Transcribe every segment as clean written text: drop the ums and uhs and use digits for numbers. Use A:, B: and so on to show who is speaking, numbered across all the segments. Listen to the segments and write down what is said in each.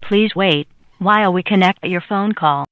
A: Please wait while we connect your phone call.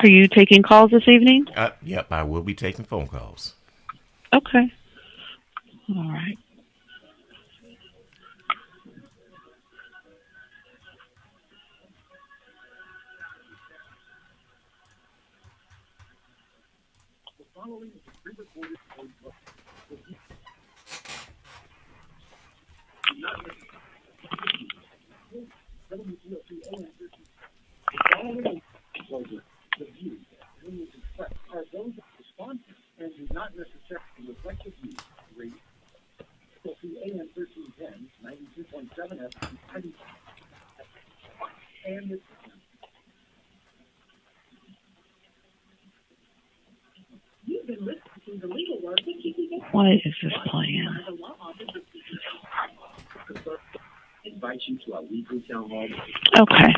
B: Are you taking calls this evening?
C: Yep, I will be taking phone calls.
B: Okay. All right. What is this playing? Okay.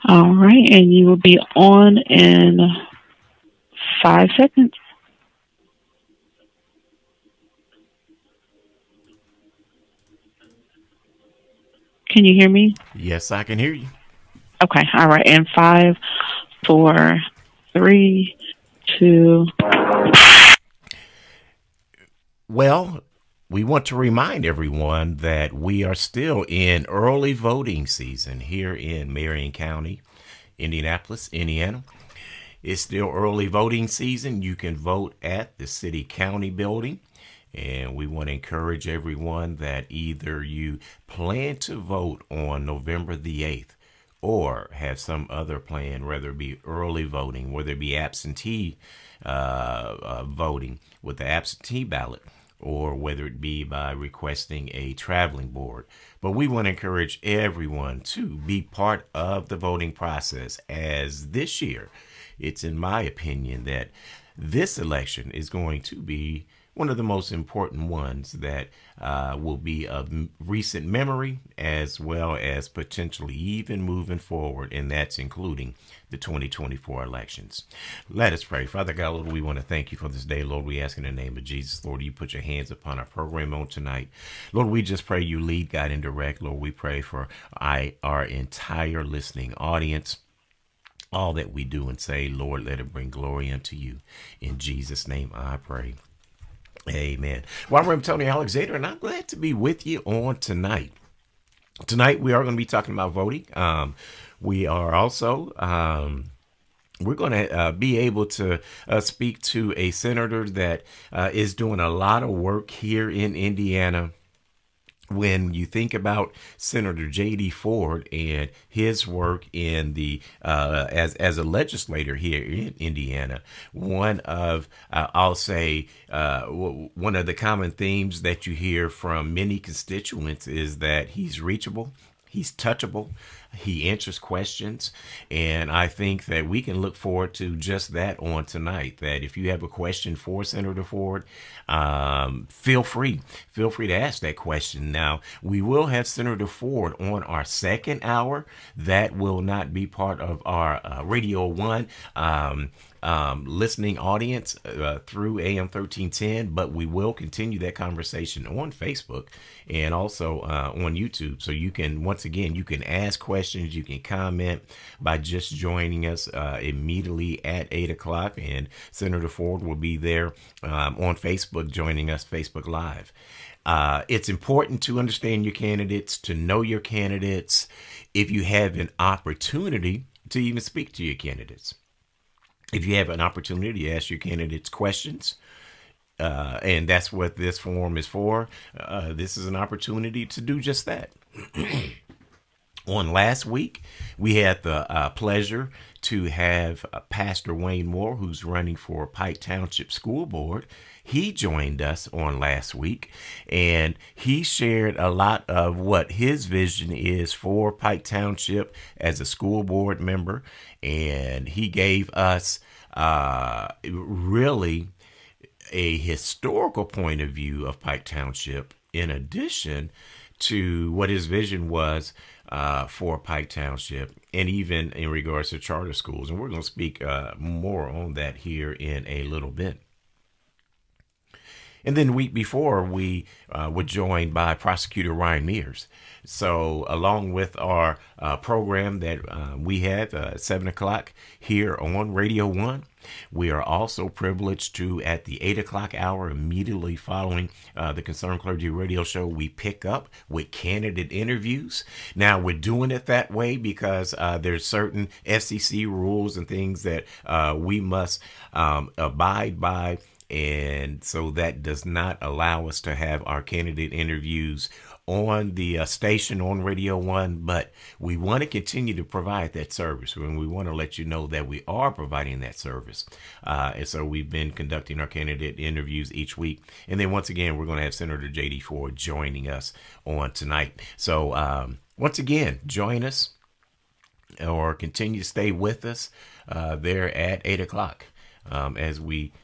B: All right, and you will be on in 5 seconds. Can you hear me?
C: Yes, I can hear you.
B: Okay. All right. In five, four, three, two.
C: Well, we want to remind everyone that we are still in early voting season here in Marion County, Indianapolis, Indiana. It's still early voting season. You can vote at the city county building. And we want to encourage everyone that either you plan to vote on November the 8th or have some other plan, whether it be early voting, whether it be absentee voting with the absentee ballot, or whether it be by requesting a traveling board. But we want to encourage everyone to be part of the voting process, as this year, it's in my opinion that this election is going to be one of the most important ones that will be of recent memory, as well as potentially even moving forward, and that's including the 2024 elections. Let us pray. Father God, Lord, we want to thank you for this day. Lord, we ask in the name of Jesus, Lord, you put your hands upon our program on tonight. Lord, we just pray you lead, guide, and direct. Lord, we pray for our entire listening audience. All that we do and say, Lord, let it bring glory unto you. In Jesus' name I pray. Amen. Well, I'm Tony Alexander, and I'm glad to be with you on tonight. Tonight, we are going to be talking about voting. We are also we're going to be able to speak to a senator that is doing a lot of work here in Indiana. When you think about Senator J.D. Ford and his work in the as a legislator here in Indiana, one of I'll say one of the common themes that you hear from many constituents is that he's reachable. He's touchable. He answers questions. And I think that we can look forward to just that on tonight. That if you have a question for Senator Ford, feel free. Feel free to ask that question. Now, we will have Senator Ford on our second hour. That will not be part of our Radio 1 listening audience through AM 1310, but we will continue that conversation on Facebook and also on YouTube. So you can, once again, you can ask questions, you can comment by just joining us immediately at 8 o'clock, and Senator Ford will be there on Facebook joining us Facebook Live. It's important to understand your candidates, to know your candidates, if you have an opportunity to even speak to your candidates. If you have an opportunity to ask your candidates questions, and that's what this forum is for, this is an opportunity to do just that. On last week, we had the pleasure to have Pastor Wayne Moore, who's running for Pike Township School Board. He joined us on last week, and he shared a lot of what his vision is for Pike Township as a school board member, and he gave us really a historical point of view of Pike Township, in addition to what his vision was for Pike Township, and even in regards to charter schools. And we're going to speak more on that here in a little bit. And then the week before, we were joined by Prosecutor Ryan Mears. So, along with our program that we had at 7 o'clock here on Radio 1, we are also privileged to, at the 8 o'clock hour, immediately following the Concerned Clergy radio show, we pick up with candidate interviews. Now, we're doing it that way because there's certain FCC rules and things that we must abide by. And so that does not allow us to have our candidate interviews on the station on Radio 1, but we want to continue to provide that service, and we want to let you know that we are providing that service. And so we've been conducting our candidate interviews each week. And then once again, we're going to have Senator J.D. Ford joining us on tonight. So once again, join us or continue to stay with us there at 8 o'clock as we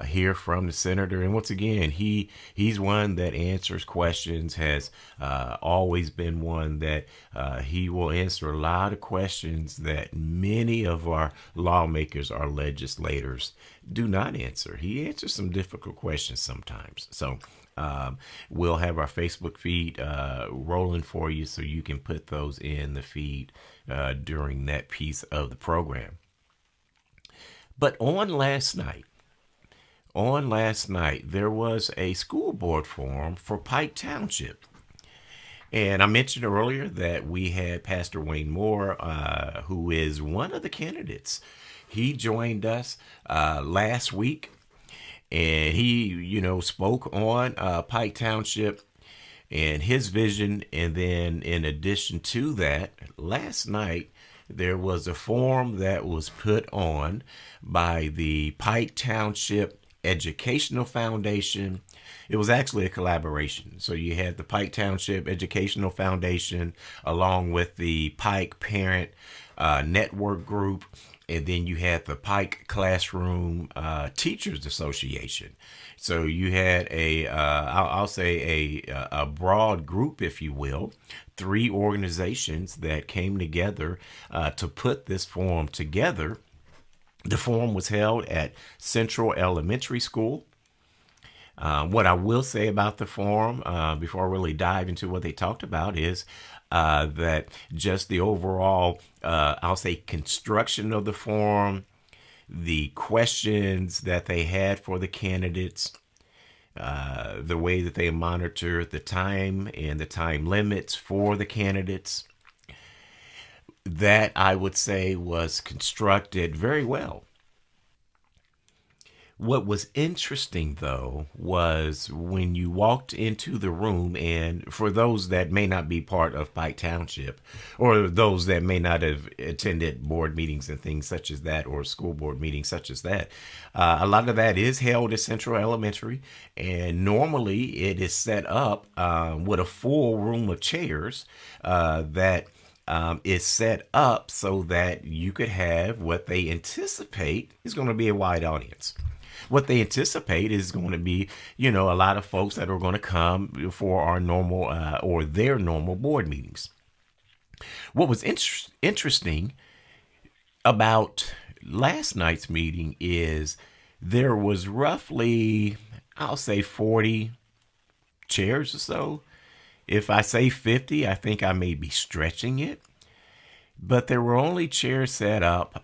C: hear from the senator. And once again, he's one that answers questions, has always been one that he will answer a lot of questions that many of our lawmakers, our legislators, do not answer. He answers some difficult questions sometimes. So we'll have our Facebook feed rolling for you so you can put those in the feed during that piece of the program. But on last night, there was a school board forum for Pike Township. And I mentioned earlier that we had Pastor Wayne Moore, who is one of the candidates. He joined us last week, and he, spoke on Pike Township and his vision. And then in addition to that, last night, there was a forum that was put on by the Pike Township Educational Foundation. It was actually a collaboration. So you had the Pike Township Educational Foundation along with the Pike Parent Network Group, and then you had the Pike Classroom Teachers Association. So you had I'll say a broad group, if you will, 3 organizations that came together to put this forum together. The forum was held at Central Elementary School. What I will say about the forum, before I really dive into what they talked about, is that just the overall, I'll say, construction of the forum, the questions that they had for the candidates, the way that they monitor the time and the time limits for the candidates, that I would say was constructed very well. What was interesting, though, was when you walked into the room, and for those that may not be part of Pike Township, or those that may not have attended board meetings and things such as that, or school board meetings such as that, a lot of that is held at Central Elementary, and normally it is set up with a full room of chairs that is set up so that you could have what they anticipate is going to be a wide audience. What they anticipate is going to be, a lot of folks that are going to come for our normal or their normal board meetings. What was interesting about last night's meeting is there was roughly, I'll say 40 chairs or so. If I say 50, I think I may be stretching it. But there were only chairs set up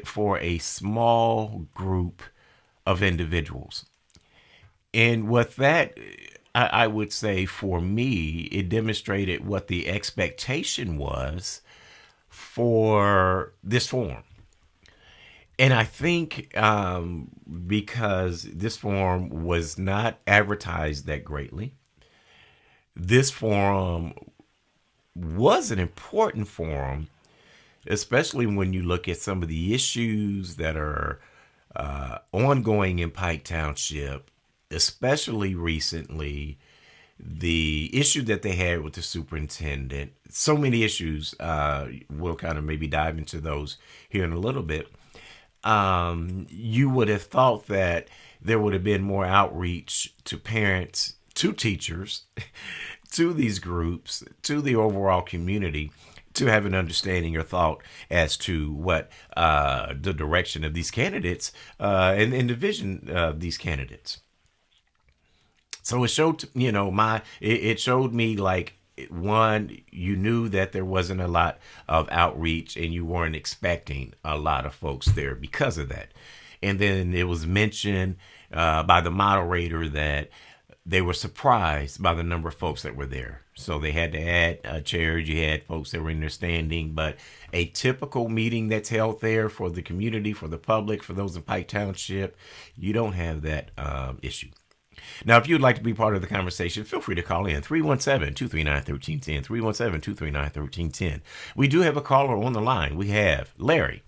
C: for a small group of individuals. And with that, I would say for me, it demonstrated what the expectation was for this forum. And I think because this forum was not advertised that greatly, this forum was an important forum, especially when you look at some of the issues that are ongoing in Pike Township, especially recently, the issue that they had with the superintendent. So many issues. We'll kind of maybe dive into those here in a little bit. You would have thought that there would have been more outreach to parents, to teachers, to these groups, to the overall community, to have an understanding or thought as to what the direction of these candidates and the vision of these candidates. So it showed, it showed me like, one, you knew that there wasn't a lot of outreach and you weren't expecting a lot of folks there because of that. And then it was mentioned by the moderator that they were surprised by the number of folks that were there. So they had to add chairs. You had folks that were in their standing, but a typical meeting that's held there for the community, for the public, for those in Pike Township, you don't have that issue. Now, if you'd like to be part of the conversation, feel free to call in 317-239-1310, 317-239-1310. We do have a caller on the line. We have Larry.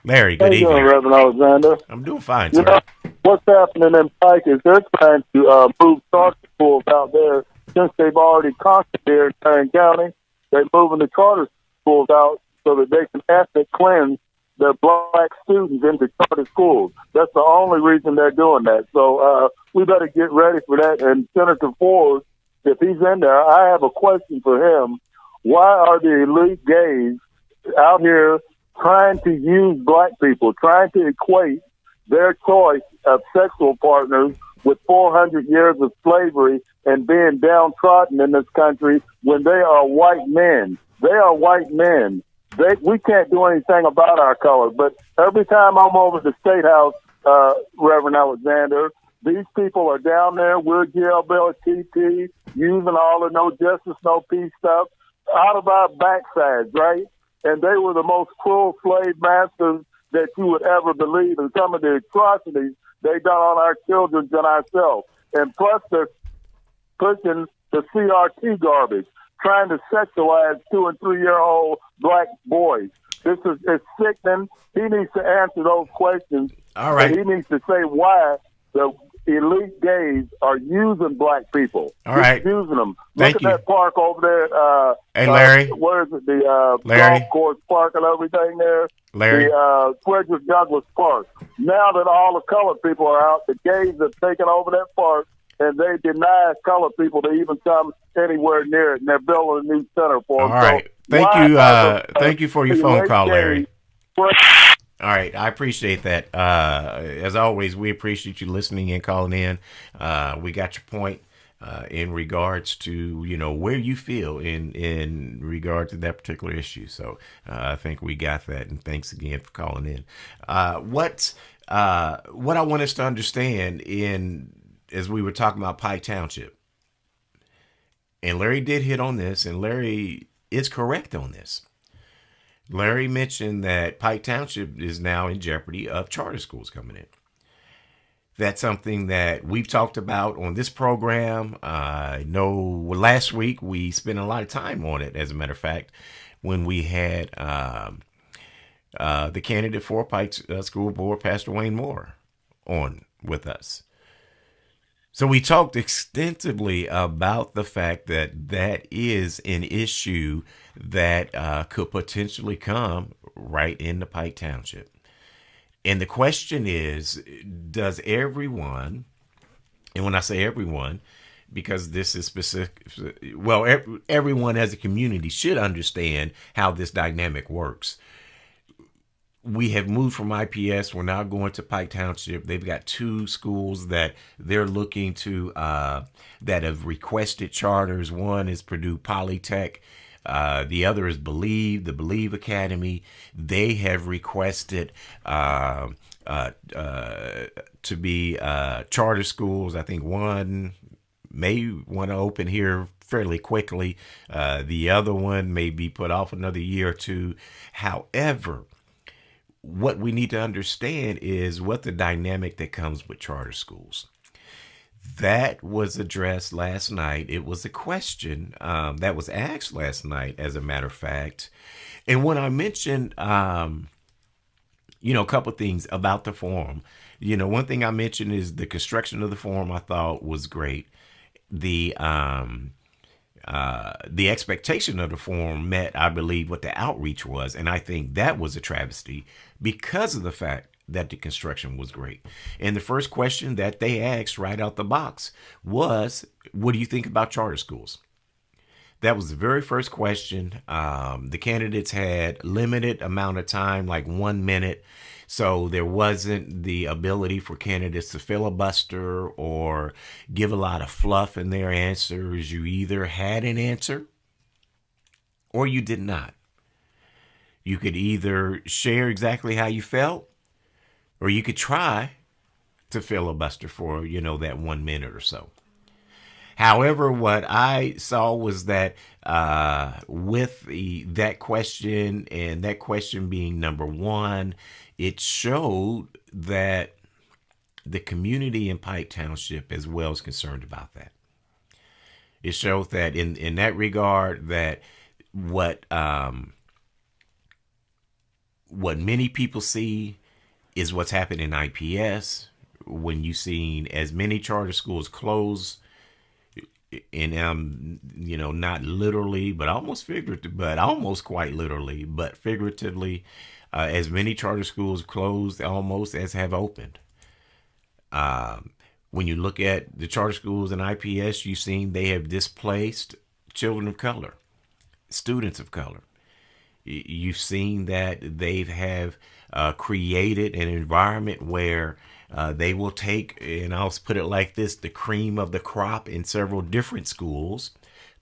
C: Larry, good evening.
D: How you doing, Reverend Alexander?
C: I'm doing fine,
D: You
C: sir.
D: know, what's happening in Pike is they're trying to move charter schools out there since they've already conquered there in Tarrant County. They're moving the charter schools out so that they can ethnic cleanse their black students into charter schools. That's the only reason they're doing that. So we better get ready for that. And Senator Ford, if he's in there, I have a question for him. Why are the elite gays out here trying to use black people, trying to equate their choice of sexual partners with 400 years of slavery and being downtrodden in this country when they are white men? They are white men. We can't do anything about our color. But every time I'm over at the State House, Reverend Alexander, these people are down there. We're GLBTT, using all the no justice, no peace stuff out of our backsides, right? And they were the most cruel slave masters that you would ever believe, and some of the atrocities they done on our children and ourselves. And plus, they're pushing the CRT garbage, trying to sexualize 2- and 3-year-old black boys. It's sickening. He needs to answer those questions.
C: All right.
D: And he needs to say why the elite gays are using black people.
C: All right.
D: Using them.
C: Thank
D: Look
C: you.
D: at that park over there.
C: Hey, Larry.
D: Where is it? The
C: Larry.
D: golf course park and everything there.
C: Larry.
D: The Frederick Douglass Park. Now that all the colored people are out, the gays have taken over that park, and they deny colored people to even come anywhere near it, and they're building a new center for them.
C: All right. Thank you for your phone call, Larry. All right. I appreciate that. As always, we appreciate you listening and calling in. We got your point in regards to, where you feel in regard to that particular issue. So I think we got that. And thanks again for calling in. What I want us to understand as we were talking about Pike Township, and Larry did hit on this, and Larry is correct on this. Larry mentioned that Pike Township is now in jeopardy of charter schools coming in. That's something that we've talked about on this program. I know last week we spent a lot of time on it, as a matter of fact, when we had the candidate for Pike School Board, Pastor Wayne Moore, on with us. So we talked extensively about the fact that that is an issue that could potentially come right into Pike Township. And the question is, does everyone, and when I say everyone, because this is specific, well, everyone as a community should understand how this dynamic works. We have moved from IPS. We're now going to Pike Township. They've got 2 schools that they're looking to, that have requested charters. One is Purdue Polytech. The other is the Believe Academy. They have requested to be charter schools. I think one may want to open here fairly quickly. The other one may be put off another year or 2. However, what we need to understand is what the dynamic that comes with charter schools. That was addressed last night. It was a question that was asked last night, as a matter of fact. And when I mentioned, a couple of things about the forum, one thing I mentioned is the construction of the forum I thought was great. The expectation of the forum met, I believe, what the outreach was. And I think that was a travesty because of the fact that the construction was great. And the first question that they asked right out the box was, what do you think about charter schools? That was the very first question. The candidates had limited amount of time, like 1 minute. So there wasn't the ability for candidates to filibuster or give a lot of fluff in their answers. You either had an answer or you did not. You could either share exactly how you felt or you could try to filibuster for, that 1 minute or so. However, what I saw was that with that question and that question being number one, it showed that the community in Pike Township as well is concerned about that. It shows that in that regard that what many people see is what's happened in IPS when you've seen as many charter schools close. And not literally, but almost figuratively, but almost quite literally, but figuratively, as many charter schools closed almost as have opened. When you look at the charter schools and IPS, you've seen they have displaced children of color, students of color. You've seen that they have created an environment where they will take, and I'll put it like this, the cream of the crop in several different schools,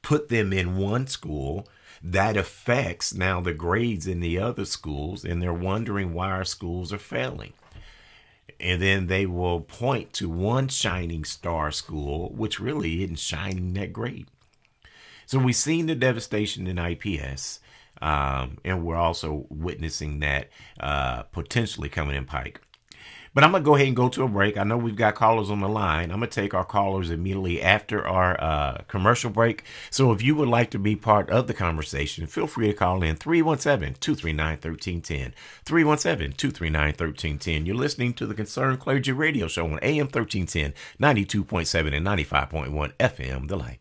C: put them in one school. That affects now the grades in the other schools, and they're wondering why our schools are failing. And then they will point to one shining star school, which really isn't shining that great. So we've seen the devastation in IPS, and we're also witnessing that potentially coming in Pike. But I'm going to go ahead and go to a break. I know we've got callers on the line. I'm going to take our callers immediately after our commercial break. So if you would like to be part of the conversation, feel free to call in 317-239-1310. 317-239-1310. You're listening to the Concerned Clergy Radio Show on AM 1310, 92.7 and 95.1 FM, The Light.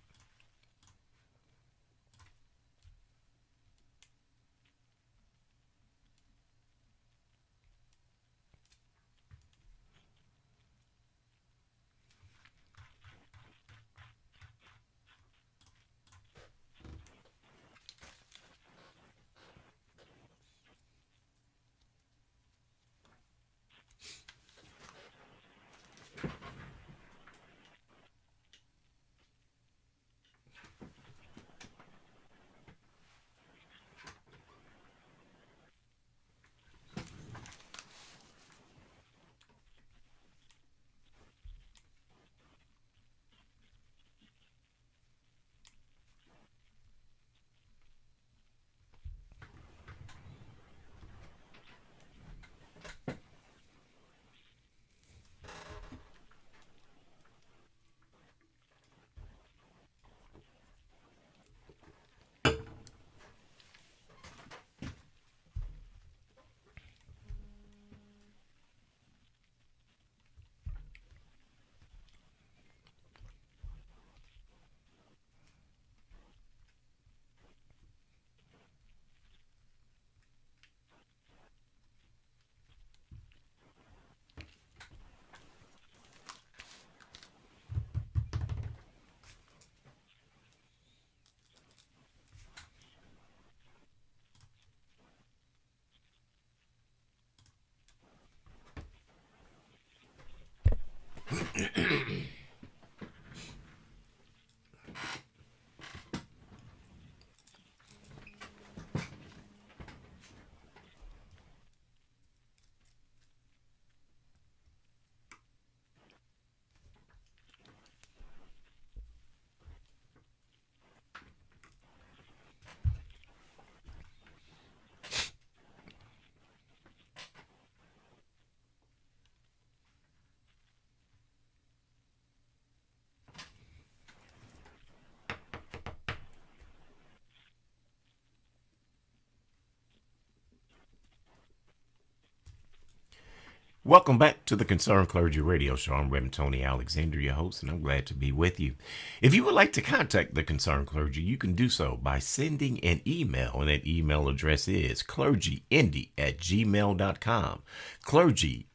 C: Welcome back to the Concerned Clergy Radio Show. I'm Reverend Tony Alexander, your host, and I'm glad to be with you. If you would like to contact the Concerned Clergy, you can do so by sending an email, and that email address is clergyindy@gmail.com. Clergy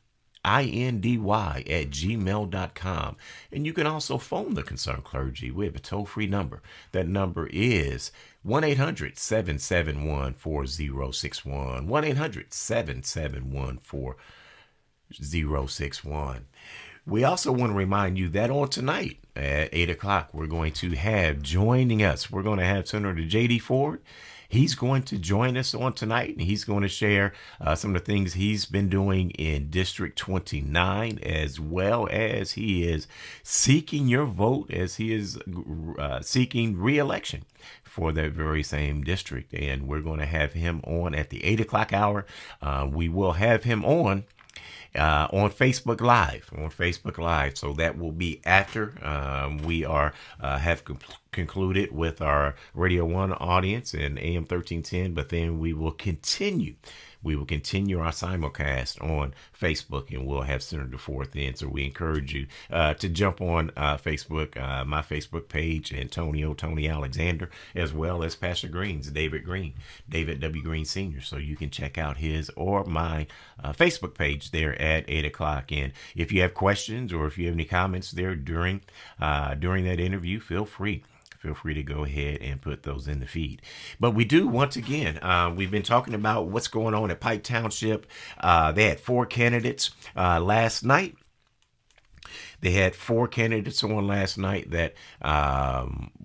C: indy@gmail.com. And you can also phone the Concerned Clergy. We have a toll-free number. That number is 1-800-771-4061. 1-800-771-4061. We also want to remind you that on tonight at 8 o'clock, we're going to have joining us. We're going to have Senator J.D. Ford. He's going to join us on tonight, and he's going to share some of the things he's been doing in District 29, as well as he is seeking your vote, as he is seeking re-election for that very same district. And we're going to have him on at the 8 o'clock hour. We will have him on Facebook Live, so that will be after we have concluded with our Radio 1 audience and AM 1310, but then we will continue our simulcast on Facebook, and we'll have Senator Ford in. So we encourage you to jump on Facebook, my Facebook page, Antonio Tony Alexander, as well as Pastor Green's David W. Green Sr. So you can check out his or my Facebook page there at 8 o'clock. And if you have questions or if you have any comments there during that interview, feel free to go ahead and put those in the feed. But we do, once again, we've been talking about what's going on at Pike Township. They had 4 candidates last night. They had 4 candidates on last night that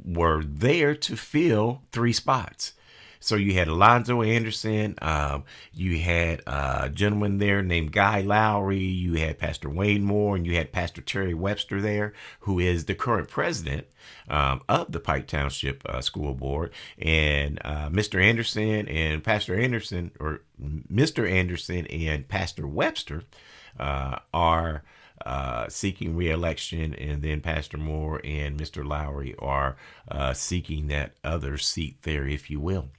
C: were there to fill 3 spots. So you had Alonzo Anderson, you had a gentleman there named Guy Lowry, you had Pastor Wayne Moore, and you had Pastor Terry Webster there, who is the current president of the Pike Township School Board. And Mr. Anderson and Pastor Anderson, or Mr. Anderson and Pastor Webster are seeking re-election, and then Pastor Moore and Mr. Lowry are seeking that other seat there, if you will.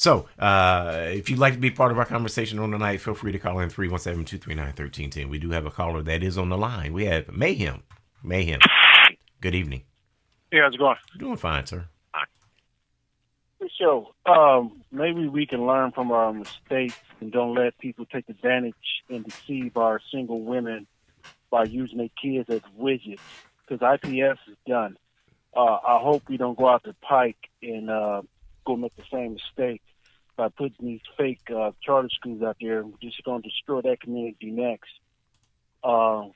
C: So, if you'd like to be part of our conversation on tonight, feel free to call in 317-239-1310. We do have a caller that is on the line. We have Mayhem. Good evening.
E: Hey, how's it going?
C: Doing fine, sir.
E: So, maybe we can learn from our mistakes and don't let people take advantage and deceive our single women by using their kids as widgets, because IPS is done. I hope we don't go out to Pike and go make the same mistake by putting these fake charter schools out there. We're just going to destroy that community next.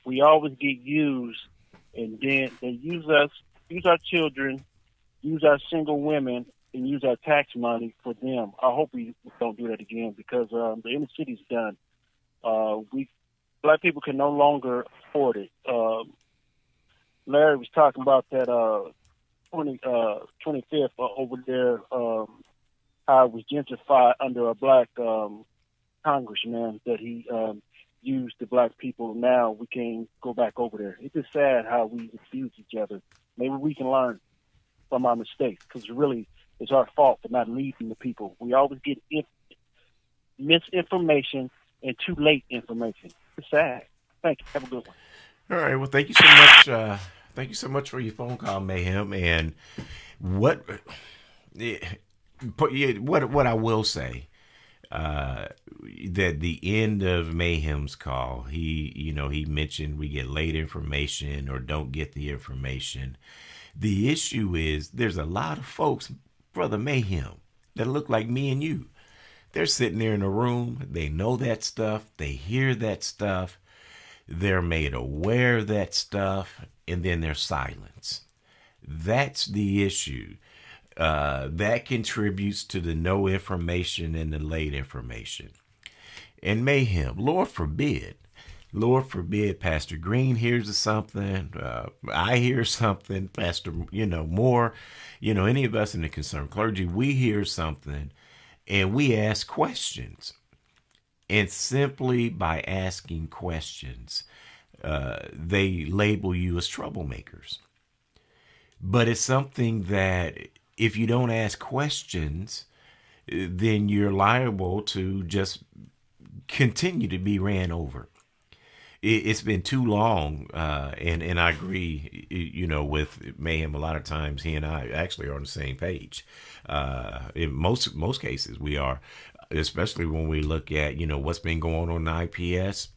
E: We always get used, and then they use us, use our children, use our single women, and use our tax money for them. I hope we don't do that again, because the inner city's done. Black people can no longer afford it. Larry was talking about that 25th over there, how it was gentrified under a black congressman that he used the black people. Now we can't go back over there. It's just sad how we abuse each other. Maybe we can learn from our mistakes, because really it's our fault for not leading the people. We always get misinformation and too late information. It's sad. Thank you. Have a good one.
C: All right. Well, thank you so much. Thank you so much for your phone call, Mayhem. And what I will say, that the end of Mayhem's call, he mentioned we get late information or don't get the information. The issue is there's a lot of folks, Brother Mayhem, that look like me and you. They're sitting there in a room. They know that stuff. They hear that stuff. They're made aware of that stuff, and then they're silenced. That's the issue. That contributes to the no information and the late information. And Mayhem, Lord forbid, Pastor Green hears something, I hear something, Pastor, Moore, any of us in the Concerned Clergy, we hear something, and we ask questions. And simply by asking questions, they label you as troublemakers. But it's something that if you don't ask questions, then you're liable to just continue to be ran over. It's been too long, and I agree, with Mayhem. A lot of times he and I actually are on the same page. In most cases we are. especially when we look at what's been going on in IPS.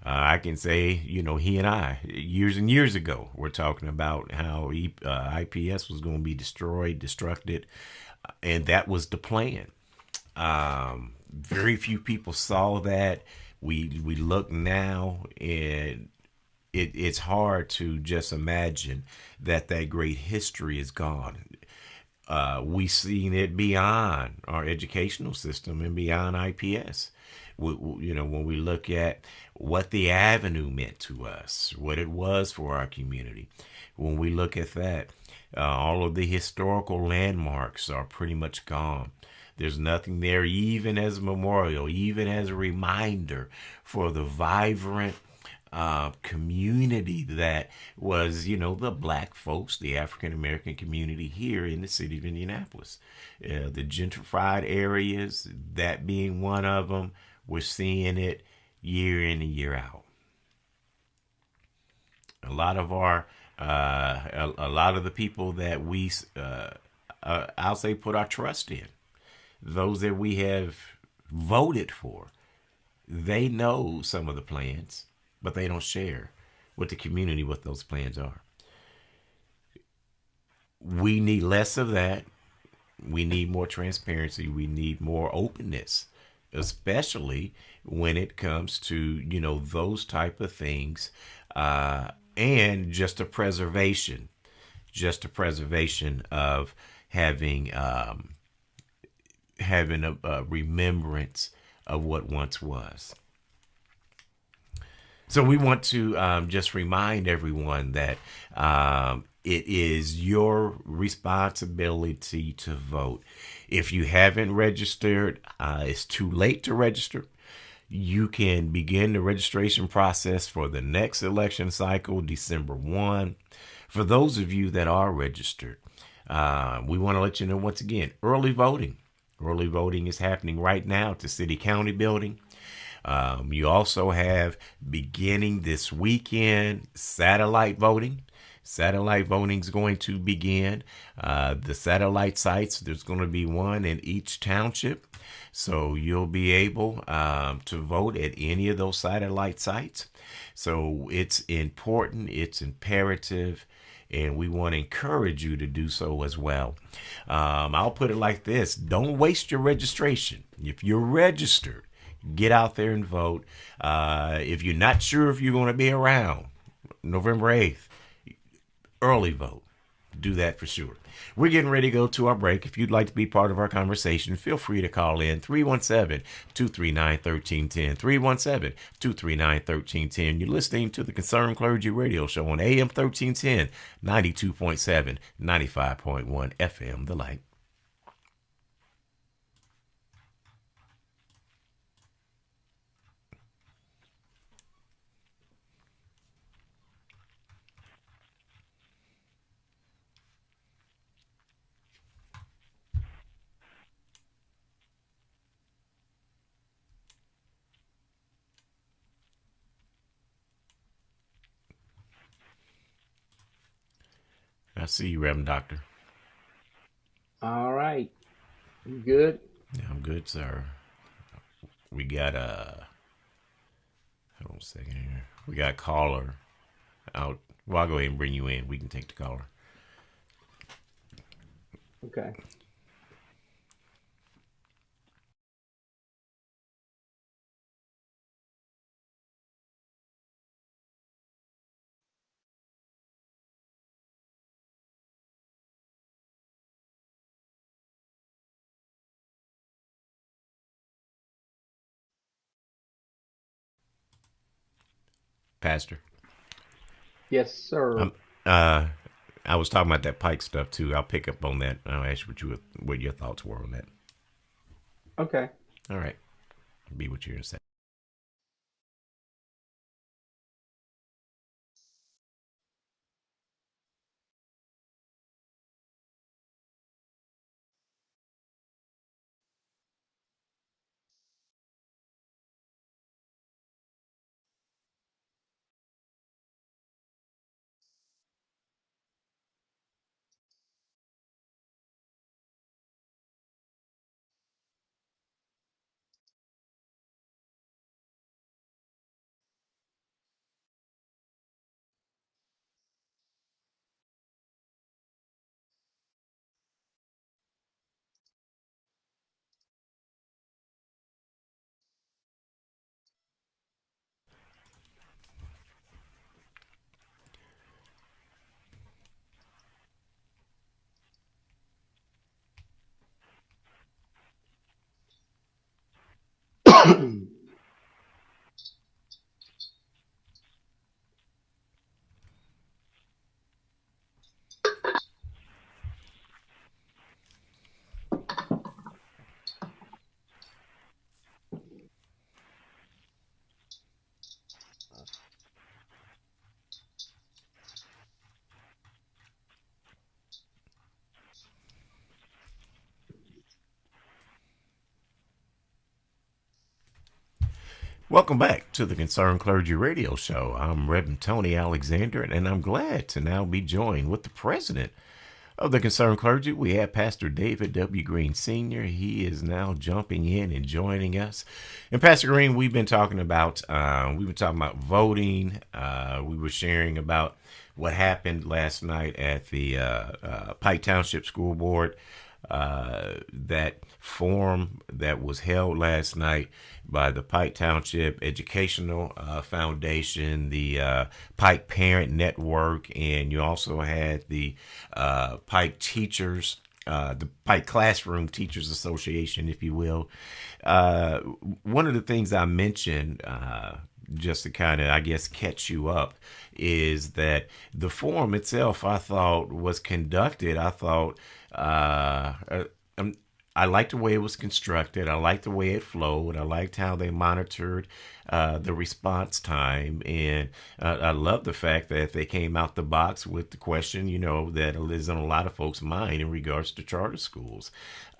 C: I can say he and I years and years ago we're talking about how IPS was going to be destroyed, destructed, and that was the plan. Very few people saw that. We look now, and it's hard to just imagine that great history is gone. We seen it beyond our educational system and beyond IPS. When we look at what the avenue meant to us, what it was for our community, when we look at that, all of the historical landmarks are pretty much gone. There's nothing there, even as a memorial, even as a reminder for the vibrant community that was, the black folks, the African American community here in the city of Indianapolis. The gentrified areas, that being one of them, we're seeing it year in and year out. A lot of a lot of the people that I'll say, put our trust in, those that we have voted for, they know some of the plans, but they don't share with the community what those plans are. We need less of that. We need more transparency. We need more openness, especially when it comes to those type of things, and just a preservation of having a remembrance of what once was. So we want to just remind everyone that it is your responsibility to vote. If you haven't registered, it's too late to register. You can begin the registration process for the next election cycle, December 1. For those of you that are registered, we want to let you know once again, early voting. Early voting is happening right now at the City County building. You also have, beginning this weekend, satellite voting. Satellite voting is going to begin. The satellite sites, there's going to be one in each township. So you'll be able to vote at any of those satellite sites. So it's important, it's imperative, and we want to encourage you to do so as well. I'll put it like this: don't waste your registration. If you're registered, get out there and vote. If you're not sure if you're going to be around November 8th, early vote. Do that for sure. We're getting ready to go to our break. If you'd like to be part of our conversation, feel free to call in 317-239-1310. 317-239-1310. You're listening to the Concerned Clergy Radio Show on AM 1310, 92.7, 95.1 FM, The Light. I see you, Reverend Doctor.
F: All right. You good?
C: Yeah, I'm good, sir. We got hold on a second here. We got a caller out. Well, I'll go ahead and bring you in. We can take the caller.
F: Okay.
C: Pastor.
F: Yes, sir.
C: Uh, I was talking about that Pike stuff too. I'll pick up on that. I'll ask you what your thoughts were on that.
F: Okay.
C: All right. Be with you in a second. Welcome back to the Concerned Clergy Radio Show. I'm Reverend Tony Alexander, and I'm glad to now be joined with the president of the Concerned Clergy. We have Pastor David W. Green Sr. He is now jumping in and joining us. And Pastor Green, we've been talking about voting. We were sharing about what happened last night at the Pike Township School Board. That forum that was held last night by the Pike Township Educational Foundation, the Pike Parent Network, and you also had the Pike Teachers, the Pike Classroom Teachers Association, if you will. One of the things I mentioned, just to kind of, I guess, catch you up, is that the forum itself, I thought, was conducted. I thought, I liked the way it was constructed. I liked the way it flowed. I liked how they monitored the response time. And I love the fact that they came out the box with the question, that is on a lot of folks' mind in regards to charter schools.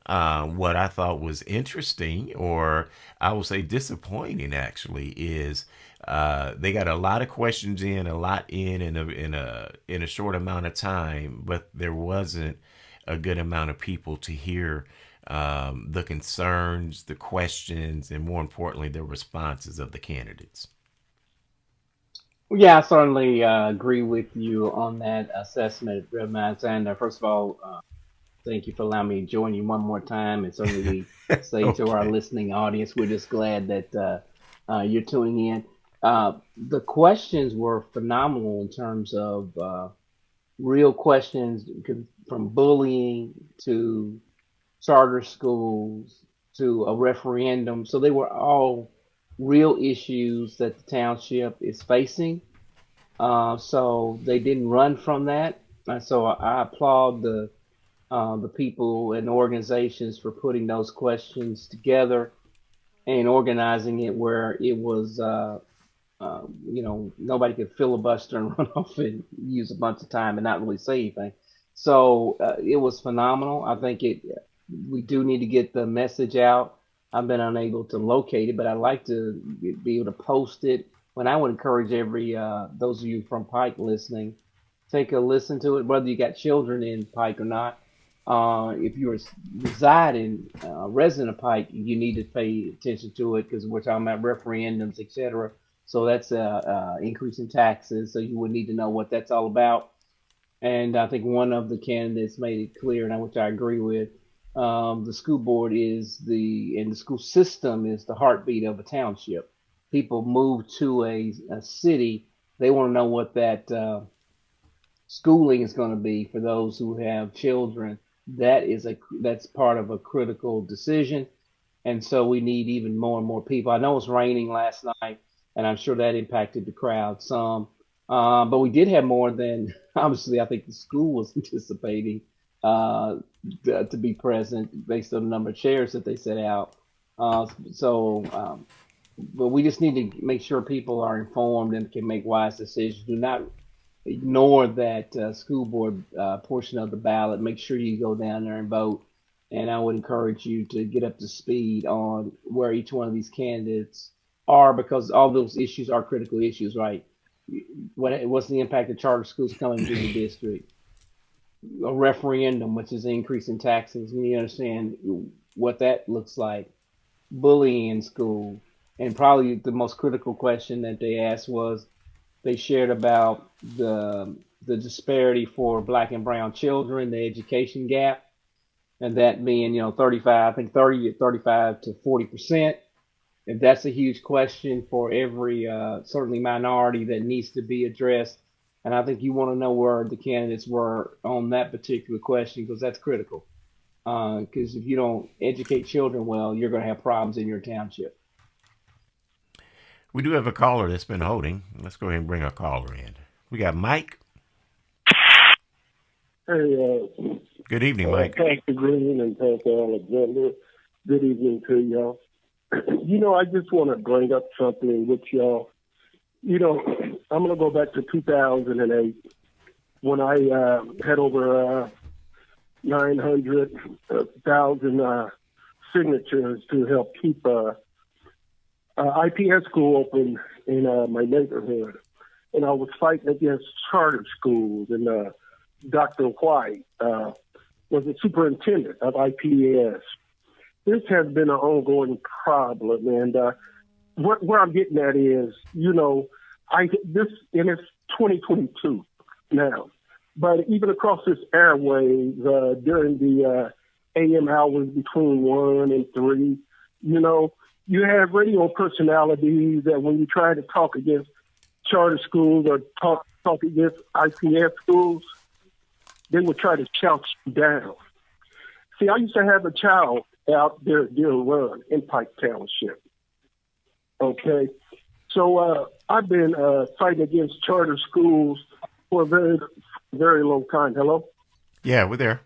C: What I thought was interesting, or I will say disappointing actually, is they got a lot of questions in a short amount of time, but there wasn't a good amount of people to hear the concerns, the questions, and more importantly, the responses of the candidates.
F: Yeah, I certainly agree with you on that assessment, Reverend Alexander. First of all, thank you for allowing me to join you one more time. And certainly we say to our listening audience, we're just glad that you're tuning in. The questions were phenomenal in terms of real questions, from bullying to charter schools to a referendum. So they were all real issues that the township is facing. So they didn't run from that. So I applaud the people and organizations for putting those questions together and organizing it where it was, nobody could filibuster and run off and use a bunch of time and not really say anything. So it was phenomenal. I think we do need to get the message out. I've been unable to locate it, but I'd like to be able to post it. And I would encourage those of you from Pike listening, take a listen to it, whether you got children in Pike or not. If you're resident of Pike, you need to pay attention to it because we're talking about referendums, etc. So that's increase in taxes. So you would need to know what that's all about. And I think one of the candidates made it clear, and which I agree with. The school board and the school system is the heartbeat of a township. People move to a city, they want to know what that schooling is going to be for those who have children. That's part of a critical decision, and so we need even more and more people. I know it's raining last night, and I'm sure that impacted the crowd some, but we did have more than obviously I think the school was anticipating to be present based on the number of chairs that they set out. But we just need to make sure people are informed and can make wise decisions. Do not ignore that school board portion of the ballot. Make sure you go down there and vote. And I would encourage you to get up to speed on where each one of these candidates are, because all those issues are critical issues, right? What's the impact of charter schools coming to the district? A referendum, which is an increase in taxes. We need to understand what that looks like. Bullying in school. And probably the most critical question that they asked was, they shared about the disparity for Black and brown children, the education gap, and that being 35 to 40%. And that's a huge question for every certainly minority that needs to be addressed. And I think you want to know where the candidates were on that particular question, because that's critical. Because if you don't educate children well, you're going to have problems in your township.
C: We do have a caller that's been holding. Let's go ahead and bring our caller in. We got Mike.
G: Hey,
C: good evening, Mike.
G: Pastor Green and Pastor Alexander. Good evening to y'all. I just want to bring up something with y'all. I'm going to go back to 2008 when I had over 900,000 signatures to help keep IPS school opened in my neighborhood, and I was fighting against charter schools. And Dr. White was the superintendent of IPS. This has been an ongoing problem, and where I'm getting at is, this, and it's 2022 now, but even across this airways during the AM hours between 1 and 3, you have radio personalities that when you try to talk against charter schools or talk against IPS schools, they would try to shout you down. See, I used to have a child out there at Deer Run in Pike Township. Okay, so I've been fighting against charter schools for a very, very long time. Hello.
C: Yeah, we're there.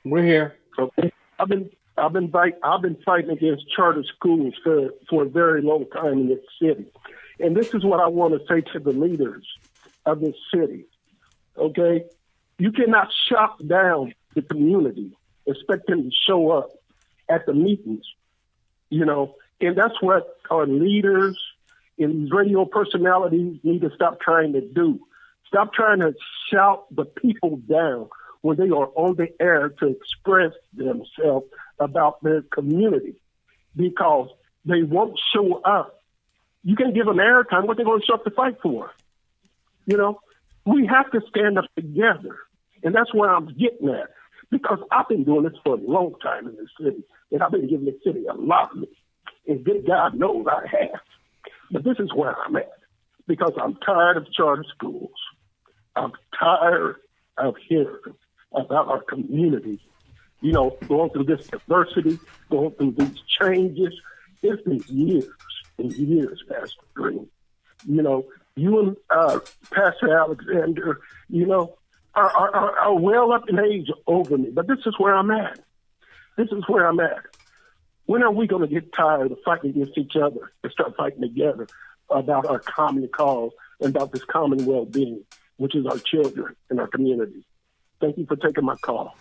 F: We're here.
G: Okay, I've been fighting against charter schools for a very long time in this city, and this is what I want to say to the leaders of this city. Okay, you cannot shut down the community, expect them to show up at the meetings, and that's what our leaders and these radio personalities need to stop trying to do. Stop trying to shout the people down when they are on the air to express themselves about their community, because they won't show up. You can give them airtime. What they're going to show up to fight for? We have to stand up together, and that's where I'm getting at, because I've been doing this for a long time in this city, and I've been giving the city a lot of it, and good God knows I have. But this is where I'm at, because I'm tired of charter schools. I'm tired of hearing about our community, going through this diversity, going through these changes. It's been years and years, Pastor Green. You and Pastor Alexander, are well up in age over me, but this is where I'm at. When are we going to get tired of fighting against each other and start fighting together about our common cause and about this common well-being, which is our children and our community? Thank you for taking my call.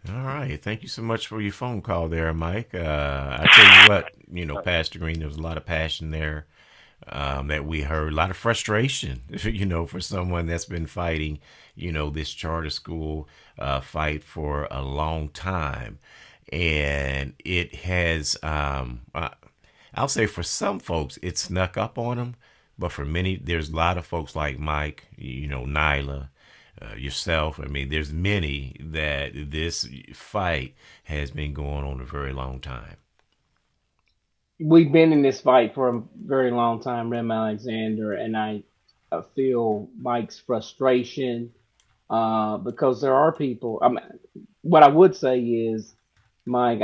C: All right. Thank you so much for your phone call there, Mike. I tell you what, Pastor Green, there was a lot of passion there that we heard, a lot of frustration, for someone that's been fighting, this charter school fight for a long time. And it has, I'll say for some folks, it snuck up on them. But for many, there's a lot of folks like Mike, Nyla, yourself. I mean, there's many that this fight has been going on a very long time.
F: We've been in this fight for a very long time, Rem Alexander, and I feel Mike's frustration because there are people. What I would say is, Mike,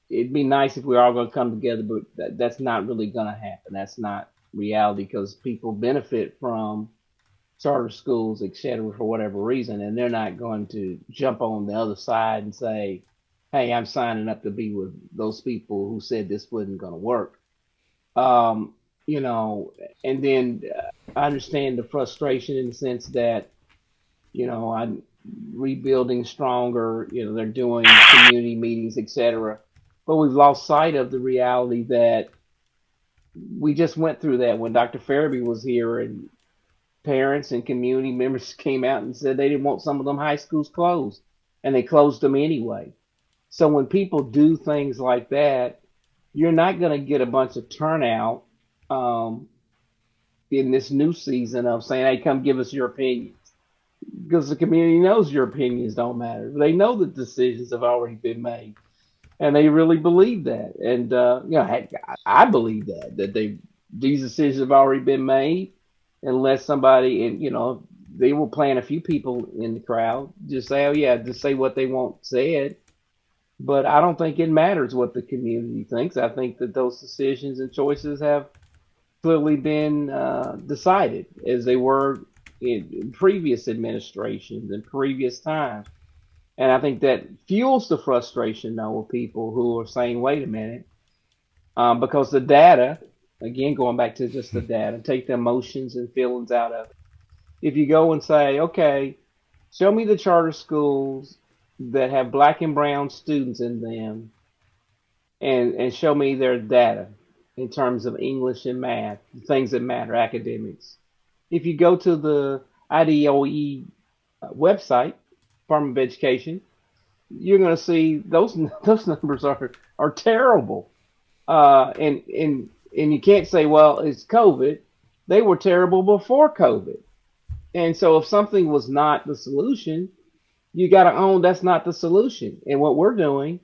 F: it'd be nice if we were all going to come together, but that's not really going to happen. That's not reality, because people benefit from charter schools, et cetera, for whatever reason, and they're not going to jump on the other side and say, hey, I'm signing up to be with those people who said this wasn't going to work. And then I understand the frustration in the sense that, I'm rebuilding stronger, they're doing community meetings, et cetera. But we've lost sight of the reality that we just went through that when Dr. Farabee was here, and parents and community members came out and said they didn't want some of them high schools closed, and they closed them anyway. So when people do things like that, you're not going to get a bunch of turnout in this new season of saying, hey, come give us your opinions. Because the community knows your opinions don't matter. They know the decisions have already been made. And they really believe that. And, I believe that these decisions have already been made, unless somebody, and, they will plant a few people in the crowd, just say, oh, yeah, just say what they want said. But I don't think it matters what the community thinks. I think that those decisions and choices have clearly been decided, as they were in previous administrations and previous times. And I think that fuels the frustration, though, of people who are saying, wait a minute, because the data, again, going back to just the data, take the emotions and feelings out of it. If you go and say, okay, show me the charter schools that have black and brown students in them, and show me their data. in terms of English and math, things that matter, academics. If you go to the IDOE website, Department of Education, you're going to see those those numbers are terrible. And you can't say, well, it's COVID. They were terrible before COVID. And so if something was not the solution, you got to own that's not the solution. And what we're doing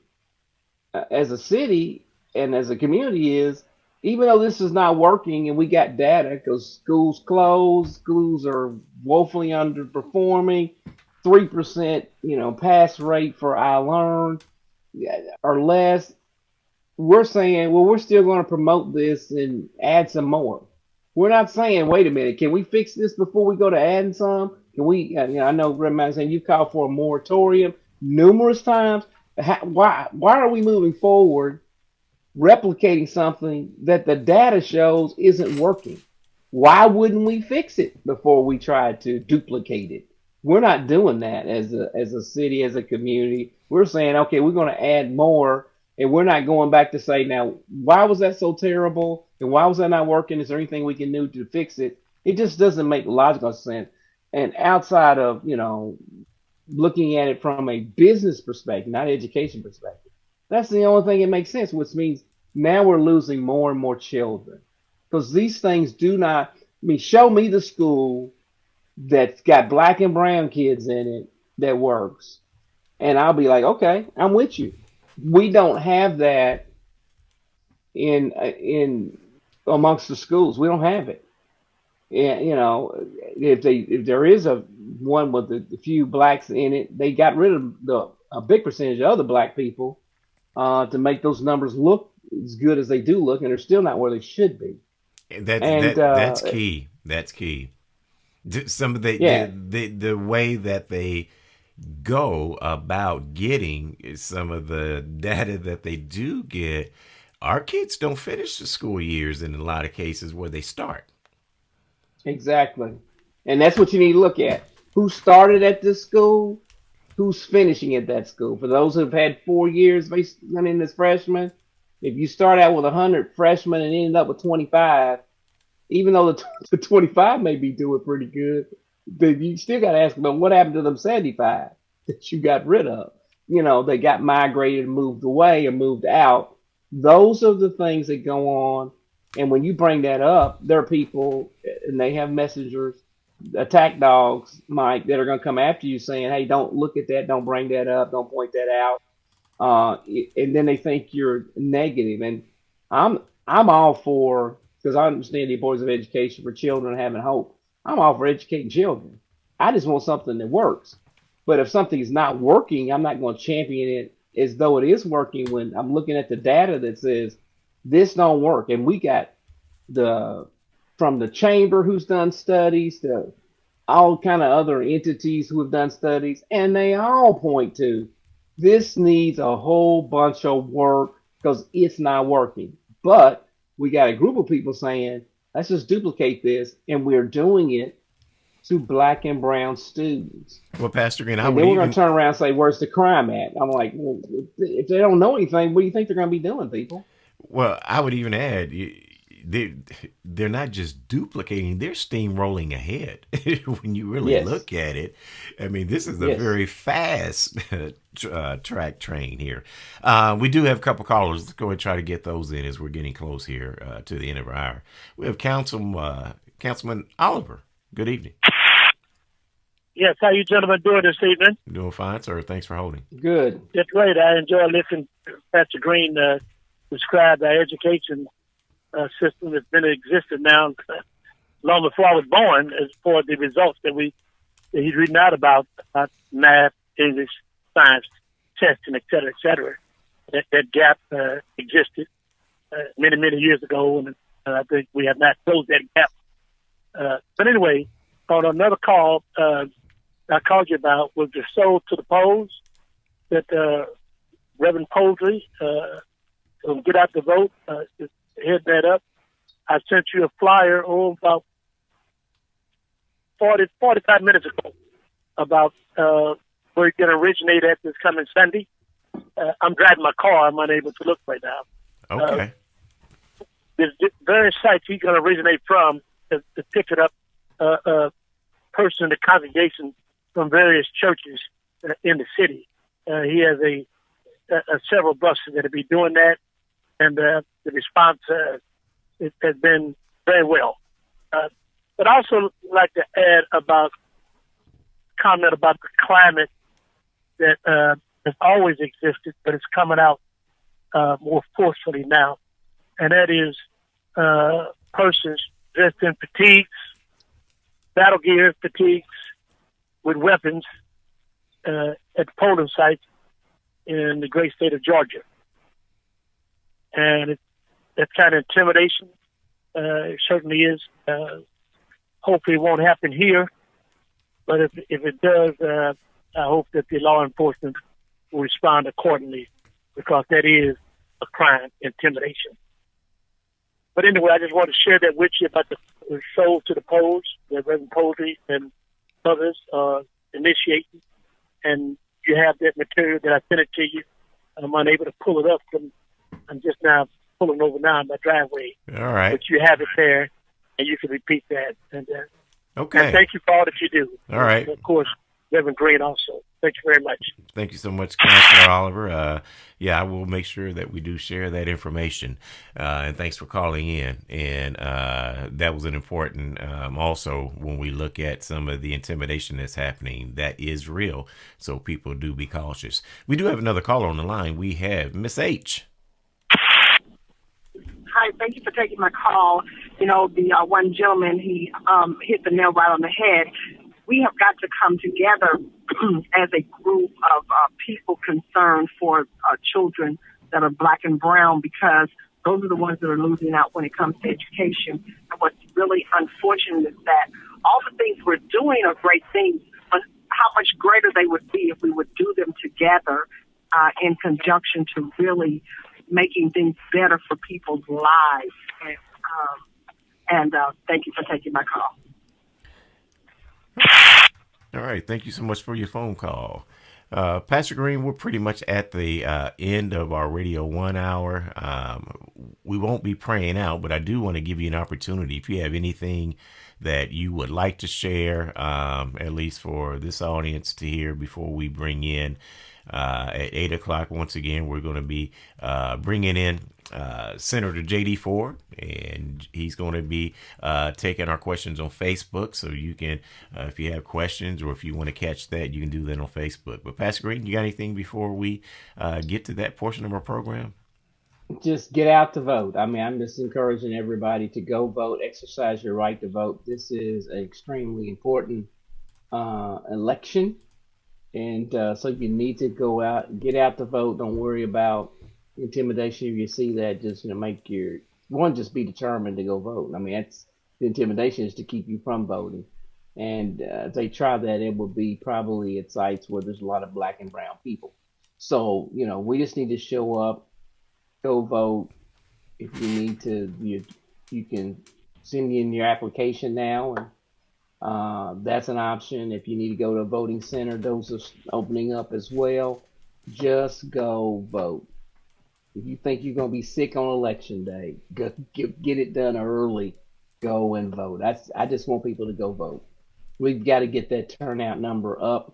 F: as a city and as a community is, even though this is not working and we got data because schools closed, schools are woefully underperforming, 3%, pass rate for I learn or less, we're saying, well, we're still going to promote this and add some more. We're not saying, wait a minute, can we fix this before we go to adding some? Can we? I know, Grandma saying you called for a moratorium numerous times. Why are we moving forward, replicating something that the data shows isn't working? Why wouldn't we fix it before we try to duplicate it? We're not doing that as a city, as a community. We're saying, okay, we're going to add more, and we're not going back to say, now, why was that so terrible, and why was that not working? Is there anything we can do to fix it? It just doesn't make logical sense. And outside of looking at it from a business perspective, not education perspective, that's the only thing that makes sense. Which means now we're losing more and more children because these things do not. I mean, show me the school that's got black and brown kids in it that works, and I'll be like, okay, I'm with you. We don't have that in amongst the schools. We don't have it. Yeah, if there is a one with a few blacks in it, they got rid of a big percentage of other black people to make those numbers look as good as they do look, and they're still not where they should be.
C: That's key. That's key. Some of
F: Yeah,
C: the way that they go about getting some of the data that they do get, our kids don't finish the school years in a lot of cases where they start.
F: exactly. And that's what you need to look at. Who started at this school? Who's finishing at that school? For those who've had 4 years in as freshmen, if you start out with 100 freshmen and ended up with 25, even though the 25 may be doing pretty good, then you still got to ask them what happened to them 75 that you got rid of. They got migrated and moved away and moved out. Those are the things that go on. And when you bring that up, there are people and they have messengers, attack dogs, Mike, that are going to come after you saying, hey, don't look at that. Don't bring that up. Don't point that out. And then they think you're negative. And I'm all for, because I understand the importance of education for children having hope. I'm all for educating children. I just want something that works. But if something is not working, I'm not going to champion it as though it is working when I'm looking at the data that says this don't work. And we got the from the chamber who's done studies to all kind of other entities who have done studies, and they all point to this needs a whole bunch of work because it's not working. But we got a group of people saying, let's just duplicate this, and we're doing it to black and brown students.
C: Well, Pastor Green, I
F: And
C: would
F: then we're going
C: even
F: to turn around and say, where's the crime at? I'm like, well, if they don't know anything, what do you think they're going to be doing, people?
C: well, I would even add they're not just duplicating; they're steamrolling ahead. When you really
F: Yes,
C: look at it, I mean, this is a
F: yes.
C: very fast track train here. We do have a couple callers. Let's go and try to get those in as we're getting close here to the end of our hour. We have Councilman Oliver. Good evening.
E: Yes, how you gentlemen doing this evening?
C: Doing fine, sir. Thanks for holding.
F: Good.
E: That's great. I enjoy listening to Pastor Green describe our education system that's been in existence now long before I was born, as for the results that he's reading out about math, English, science, testing, et cetera, et cetera. That gap existed many, many years ago, and I think we have not closed that gap. But anyway, on another call I called you about was the soul to the polls that Reverend Poultry will get out the vote, head that up. I sent you a flyer about 45 minutes ago about where it's going to originate at this coming Sunday. I'm driving my car. I'm unable to look right now.
C: Okay.
H: there's various sites he's going to originate from to pick it up person in the congregation from various churches in the city. He has several buses that will be doing that, and the response it has been very well. But I also like to add comment about the climate that has always existed, but it's coming out more forcefully now, and that is persons dressed in fatigues, battle gear fatigues, with weapons at polling sites in the great state of Georgia. And that kind of intimidation it certainly is. Hopefully it won't happen here, but if it does, I hope that the law enforcement will respond accordingly, because that is a crime, intimidation. But anyway, I just want to share that with you about the show to the polls that Reverend Posey and others are initiating. And you have that material that I sent it to you. I'm unable to pull it up. I'm just now pulling over now in my driveway.
C: All right.
H: But you have it there, and you can repeat that. And
C: okay.
H: And thank you for all that you do.
C: All right.
H: And of course, Reverend Green also. Thank you very much.
C: Thank you so much, Councilor Oliver. I will make sure that we do share that information. And thanks for calling in. And that was an important, also, when we look at some of the intimidation that's happening, that is real. So people do be cautious. We do have another caller on the line. We have Miss H.
I: Hi, thank you for taking my call. You know, the one gentleman, he hit the nail right on the head. We have got to come together as a group of people concerned for children that are black and brown, because those are the ones that are losing out when it comes to education. And what's really unfortunate is that all the things we're doing are great things, but how much greater they would be if we would do them together in conjunction to really making things better for people's lives. And thank you for taking my call.
C: All right. Thank you so much for your phone call. Pastor Green, we're pretty much at the end of our Radio 1 hour. We won't be praying out, but I do want to give you an opportunity. If you have anything that you would like to share, at least for this audience to hear before we bring in at 8 o'clock, once again, we're going to be bringing in Senator J.D. Ford, and he's going to be taking our questions on Facebook. So you can, if you have questions or if you want to catch that, you can do that on Facebook. But Pastor Green, you got anything before we get to that portion of our program?
F: Just get out to vote. I mean, I'm just encouraging everybody to go vote, exercise your right to vote. This is an extremely important election. And so you need to go out, get out to vote. Don't worry about intimidation. If you see that, just make just be determined to go vote. I mean, that's the intimidation is to keep you from voting. And if they try that, it will be probably at sites where there's a lot of black and brown people. So we just need to show up, go vote. If you need to, you can send in your application now, and that's an option. If you need to go to a voting center, those are opening up as well. Just go vote. If you think you're going to be sick on election day, get it done early. Go and vote. I just want people to go vote. We've got to get that turnout number up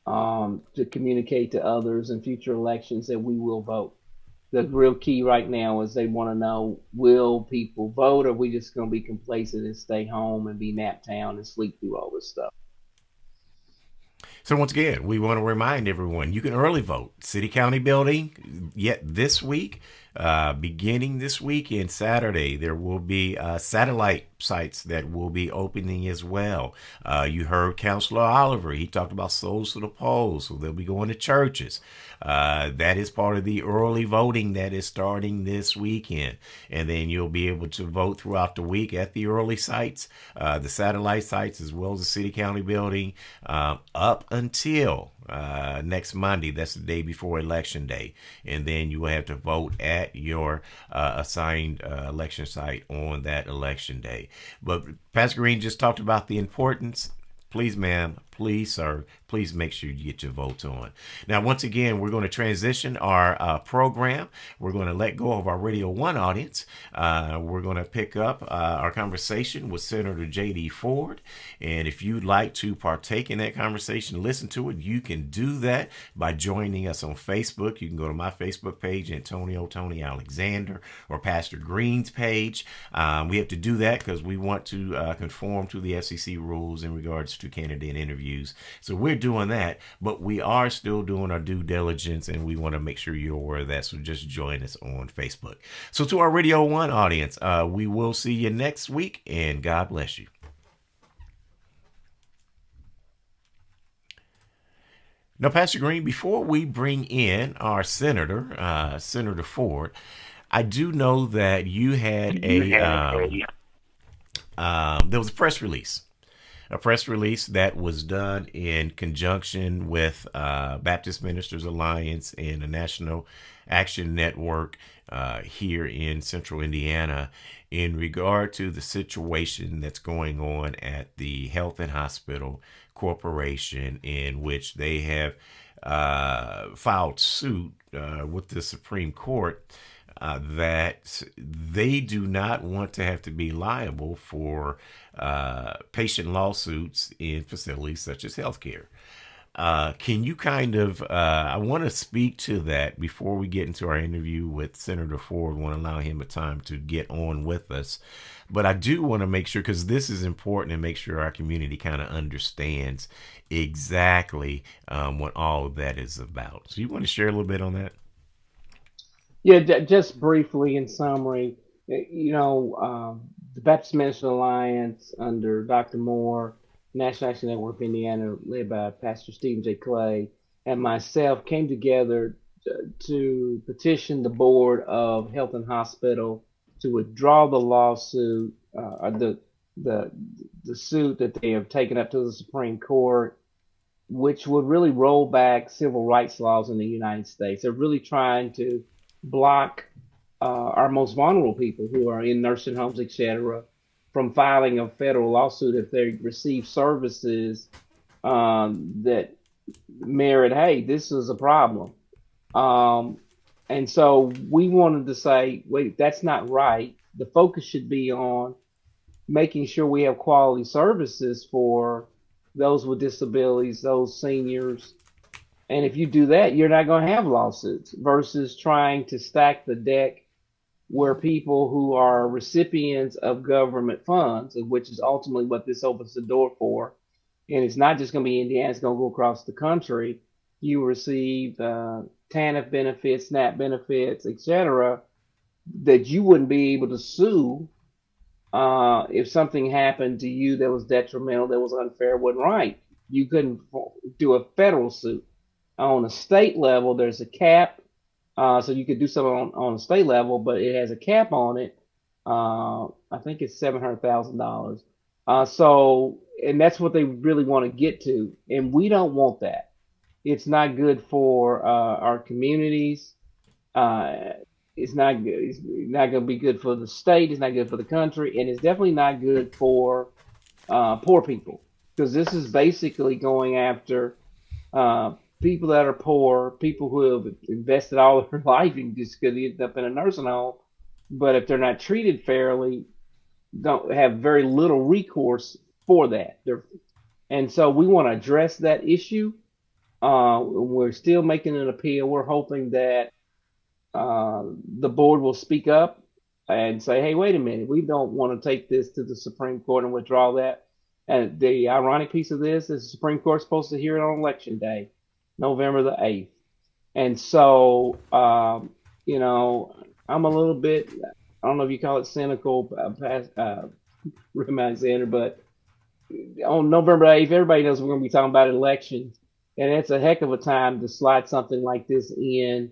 F: to communicate to others in future elections that we will vote. The real key right now is they want to know, will people vote, or are we just going to be complacent and stay home and be naptown and sleep through all this stuff?
C: So once again, we want to remind everyone, you can early vote. City County Building, yet this week, beginning this weekend, Saturday, there will be satellite sites that will be opening as well. You heard Councilor Oliver. He talked about souls to the polls, so they'll be going to churches. That is part of the early voting that is starting this weekend. And then you'll be able to vote throughout the week at the early sites, the satellite sites, as well as the City County Building, up until next Monday. That's the day before Election Day. And then you will have to vote at your assigned election site on that election day. But Pastor Green just talked about the importance. Please, ma'am, please, sir, please make sure you get your votes on. Now, once again, we're going to transition our program. We're going to let go of our Radio 1 audience. We're going to pick up our conversation with Senator J.D. Ford. And if you'd like to partake in that conversation, listen to it, you can do that by joining us on Facebook. You can go to my Facebook page, Antonio Tony Alexander, or Pastor Green's page. We have to do that because we want to conform to the FCC rules in regards to candidate interviews. So we're doing that, but we are still doing our due diligence, and we want to make sure you're aware of that. So just join us on Facebook. So to our Radio 1 audience, we will see you next week, and God bless you. Now, Pastor Green, before we bring in our Senator, Senator Ford, I do know that you had there was a press release. A press release that was done in conjunction with Baptist Ministers Alliance and the National Action Network here in Central Indiana in regard to the situation that's going on at the Health and Hospital Corporation, in which they have filed suit with the Supreme Court that they do not want to have to be liable for patient lawsuits in facilities such as healthcare. Can you kind of, I want to speak to that before we get into our interview with Senator Ford. I want to allow him a time to get on with us. But I do want to make sure, because this is important, and make sure our community kind of understands exactly what all of that is about. So you want to share a little bit on that?
F: Yeah, just briefly in summary, the Baptist Minister Alliance under Dr. Moore, National Action Network of Indiana, led by Pastor Stephen J. Clay, and myself came together to petition the Board of Health and Hospital to withdraw the lawsuit, the suit that they have taken up to the Supreme Court, which would really roll back civil rights laws in the United States. They're really trying to block our most vulnerable people who are in nursing homes, etc., from filing a federal lawsuit if they receive services that merit, hey, this is a problem. And so we wanted to say, wait, that's not right. The focus should be on making sure we have quality services for those with disabilities, those seniors. And if you do that, you're not going to have lawsuits versus trying to stack the deck where people who are recipients of government funds, which is ultimately what this opens the door for. And it's not just going to be Indiana, it's going to go across the country. You receive TANF benefits, SNAP benefits, etc., that you wouldn't be able to sue if something happened to you that was detrimental, that was unfair, wasn't right. You couldn't do a federal suit. On a state level, there's a cap, so you could do something on a state level, but it has a cap on it. I think it's $700,000. And that's what they really want to get to, and we don't want that. It's not good for our communities. It's not good. It's not going to be good for the state. It's not good for the country, and it's definitely not good for poor people, because this is basically going after people that are poor, people who have invested all of their life and just could end up in a nursing home, but if they're not treated fairly, don't have very little recourse for that. And so we want to address that issue. We're still making an appeal. We're hoping that the board will speak up and say, hey, wait a minute, we don't want to take this to the Supreme Court and withdraw that. And the ironic piece of this is the Supreme Court's supposed to hear it on Election Day, November the 8th. And so, I'm a little bit, I don't know if you call it cynical, Alexander, but on November 8th, everybody knows we're going to be talking about elections. And it's a heck of a time to slide something like this in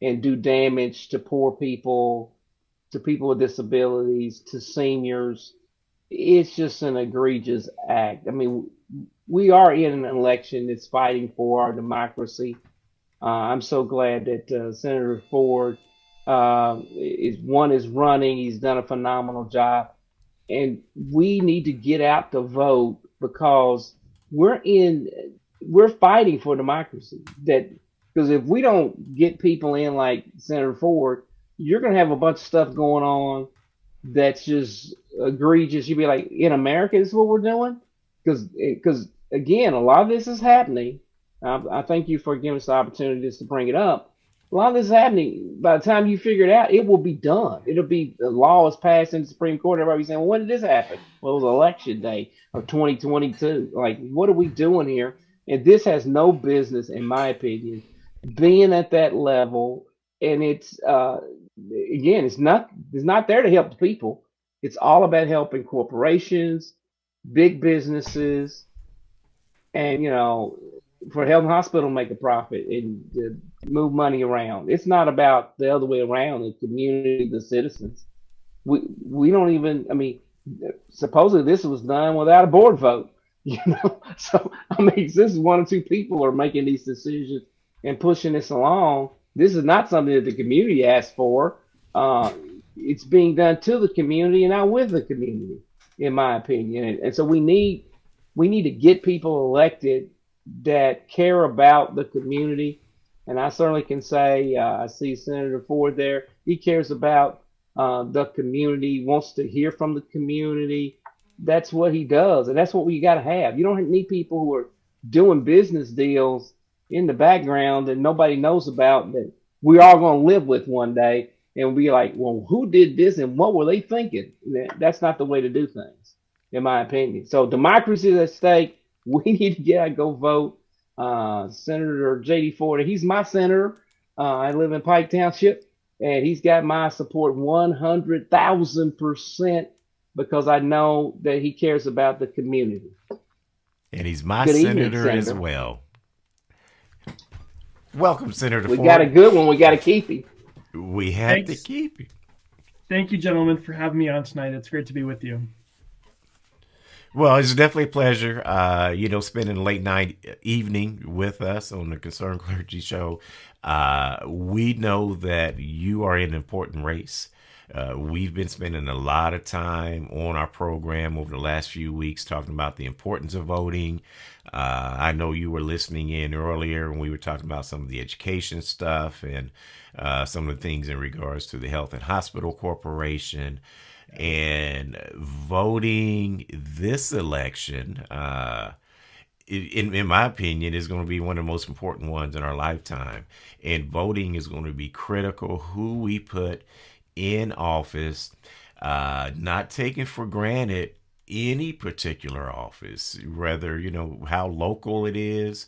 F: and do damage to poor people, to people with disabilities, to seniors. It's just an egregious act. I mean, we are in an election that's fighting for our democracy. I'm so glad that Senator Ford is running. He's done a phenomenal job. And we need to get out to vote, because we're fighting for democracy. That because if we don't get people in like Senator Ford, you're going to have a bunch of stuff going on that's just egregious. You'd be like, in America, this is what we're doing? Because again, a lot of this is happening. I thank you for giving us the opportunity just to bring it up. A lot of this is happening. By the time you figure it out, it will be done. It'll be the law is passed in the Supreme Court. Everybody be saying, well, when did this happen? Well, it was election day of 2022. Like, what are we doing here? And this has no business, in my opinion, being at that level. And it's again, it's not there to help the people. It's all about helping corporations, big businesses, and for Health and Hospital to make a profit and to move money around. It's not about the other way around. The community, the citizens. We don't even. I mean, supposedly this was done without a board vote. So I mean, this is one or two people are making these decisions and pushing this along. This is not something that the community asked for. Uh, it's being done to the community and not with the community, in my opinion. And so we need to get people elected that care about the community. And I certainly can say I see Senator Ford there. He cares about the community, wants to hear from the community. That's what he does, and that's what we got to have. You don't need people who are doing business deals in the background that nobody knows about that we're all going to live with one day and be like, well, who did this and what were they thinking? That's not the way to do things, in my opinion. So democracy is at stake. We need to get out and go vote. Senator J.D. Ford, he's my senator. I live in Pike Township, and he's got my support 100,000% because I know that he cares about the community.
C: And he's my
F: Good
C: senator,
F: evening, Senator
C: as well. Welcome, Senator
F: We
C: Ford.
F: got a good one. We got to keep him.
C: We have
J: Thanks.
C: to keep him.
J: Thank you, gentlemen, for having me on tonight. It's great to be with you.
C: Well, it's definitely a pleasure, spending a late night evening with us on the Concerned Clergy Show. We know that you are in an important race. We've been spending a lot of time on our program over the last few weeks talking about the importance of voting. I know you were listening in earlier when we were talking about some of the education stuff and some of the things in regards to the Health and Hospital Corporation. And voting this election, in my opinion, is going to be one of the most important ones in our lifetime. And voting is going to be critical. Who we put in office, not taking for granted any particular office, whether, how local it is,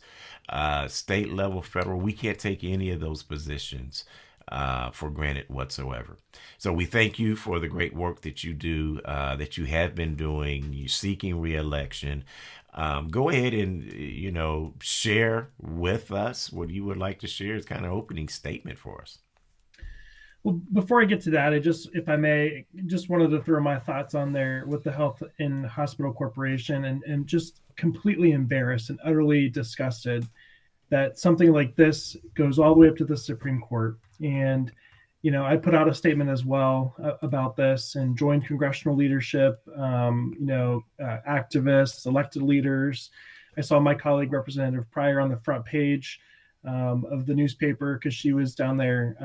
C: state level, federal. We can't take any of those positions for granted whatsoever. So we thank you for the great work that you do, that you have been doing. You're seeking re-election. Go ahead and, share with us what you would like to share as kind of opening statement for us.
J: Well, before I get to that, if I may, just wanted to throw my thoughts on there with the Health and Hospital Corporation and just completely embarrassed and utterly disgusted that something like this goes all the way up to the Supreme Court. And, I put out a statement as well about this and joined congressional leadership, activists, elected leaders. I saw my colleague, Representative Pryor, on the front page of the newspaper because she was down there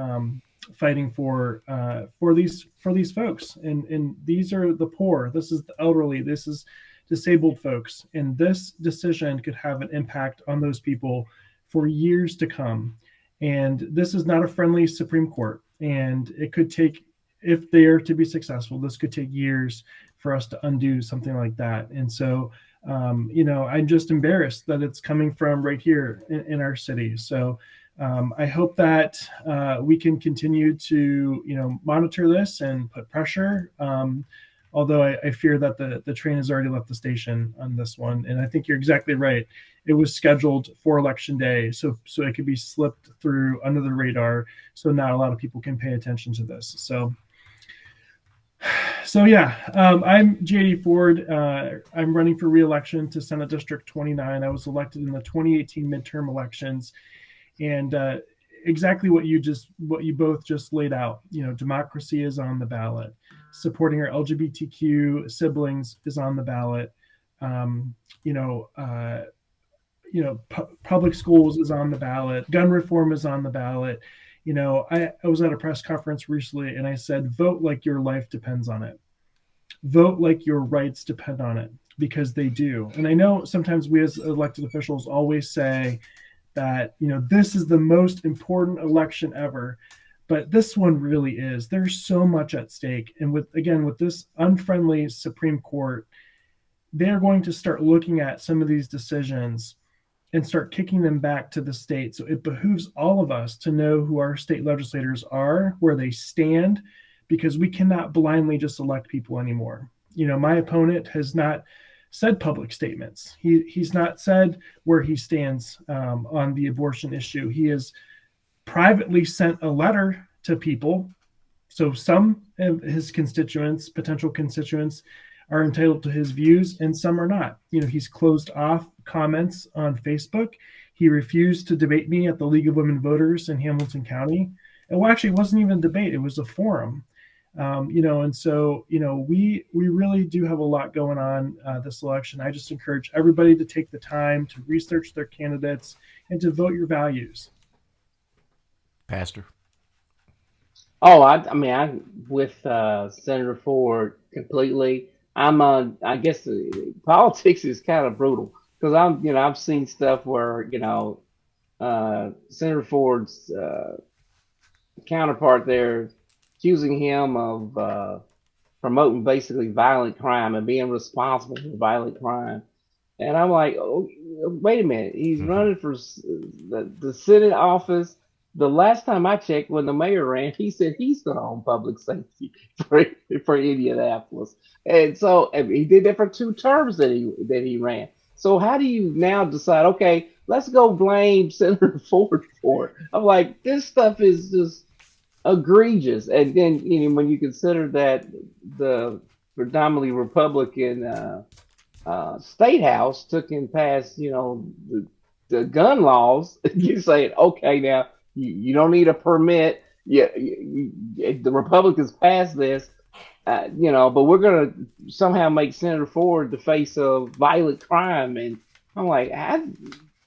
J: fighting for these folks. And these are the poor. This is the elderly. This is disabled folks. And this decision could have an impact on those people for years to come. And this is not a friendly Supreme Court. And it could take, if they are to be successful, this could take years for us to undo something like that. And so, I'm just embarrassed that it's coming from right here in our city. So I hope that we can continue to, monitor this and put pressure. Although I fear that the train has already left the station on this one. And I think you're exactly right. It was scheduled for Election Day, so it could be slipped through under the radar, so not a lot of people can pay attention to this. So yeah, I'm J.D. Ford. I'm running for re-election to Senate District 29. I was elected in the 2018 midterm elections, and exactly what you both just laid out. Democracy is on the ballot. Supporting our LGBTQ siblings is on the ballot. you know, public schools is on the ballot, gun reform is on the ballot. You know, I was at a press conference recently and I said, vote like your life depends on it. Vote like your rights depend on it, because they do. And I know sometimes we as elected officials always say that, you know, this is the most important election ever. But this one really is. There's so much at stake. And with this unfriendly Supreme Court, they're going to start looking at some of these decisions and start kicking them back to the state. So it behooves all of us to know who our state legislators are, where they stand, because we cannot blindly just elect people anymore. You know, my opponent has not said public statements. He's not said where he stands on the abortion issue. He has privately sent a letter to people. So some of his constituents, potential constituents, are entitled to his views and some are not. You know, he's closed off comments on Facebook. He refused to debate me at the League of Women Voters in Hamilton County. Well, actually, it wasn't even a debate. It was a forum. You know, and so, you know, we really do have a lot going on this election. I just encourage everybody to take the time to research their candidates and to vote your values.
C: Pastor?
F: Oh, I mean, I'm with Senator Ford completely. I guess politics is kind of brutal because I've seen stuff where, Senator Ford's counterpart there accusing him of promoting basically violent crime and being responsible for violent crime. And I'm like, oh, wait a minute. He's running for the Senate office. The last time I checked, when the mayor ran, he said he's going to own public safety for Indianapolis. And so he did that for 2 terms that he ran. So how do you now decide, okay, let's go blame Senator Ford for it? I'm like, this stuff is just egregious. And then, when you consider that the predominantly Republican state house took and passed, the gun laws, you say, okay, now you don't need a permit. The Republicans passed this, but we're going to somehow make Senator Ford the face of violent crime. And I'm like,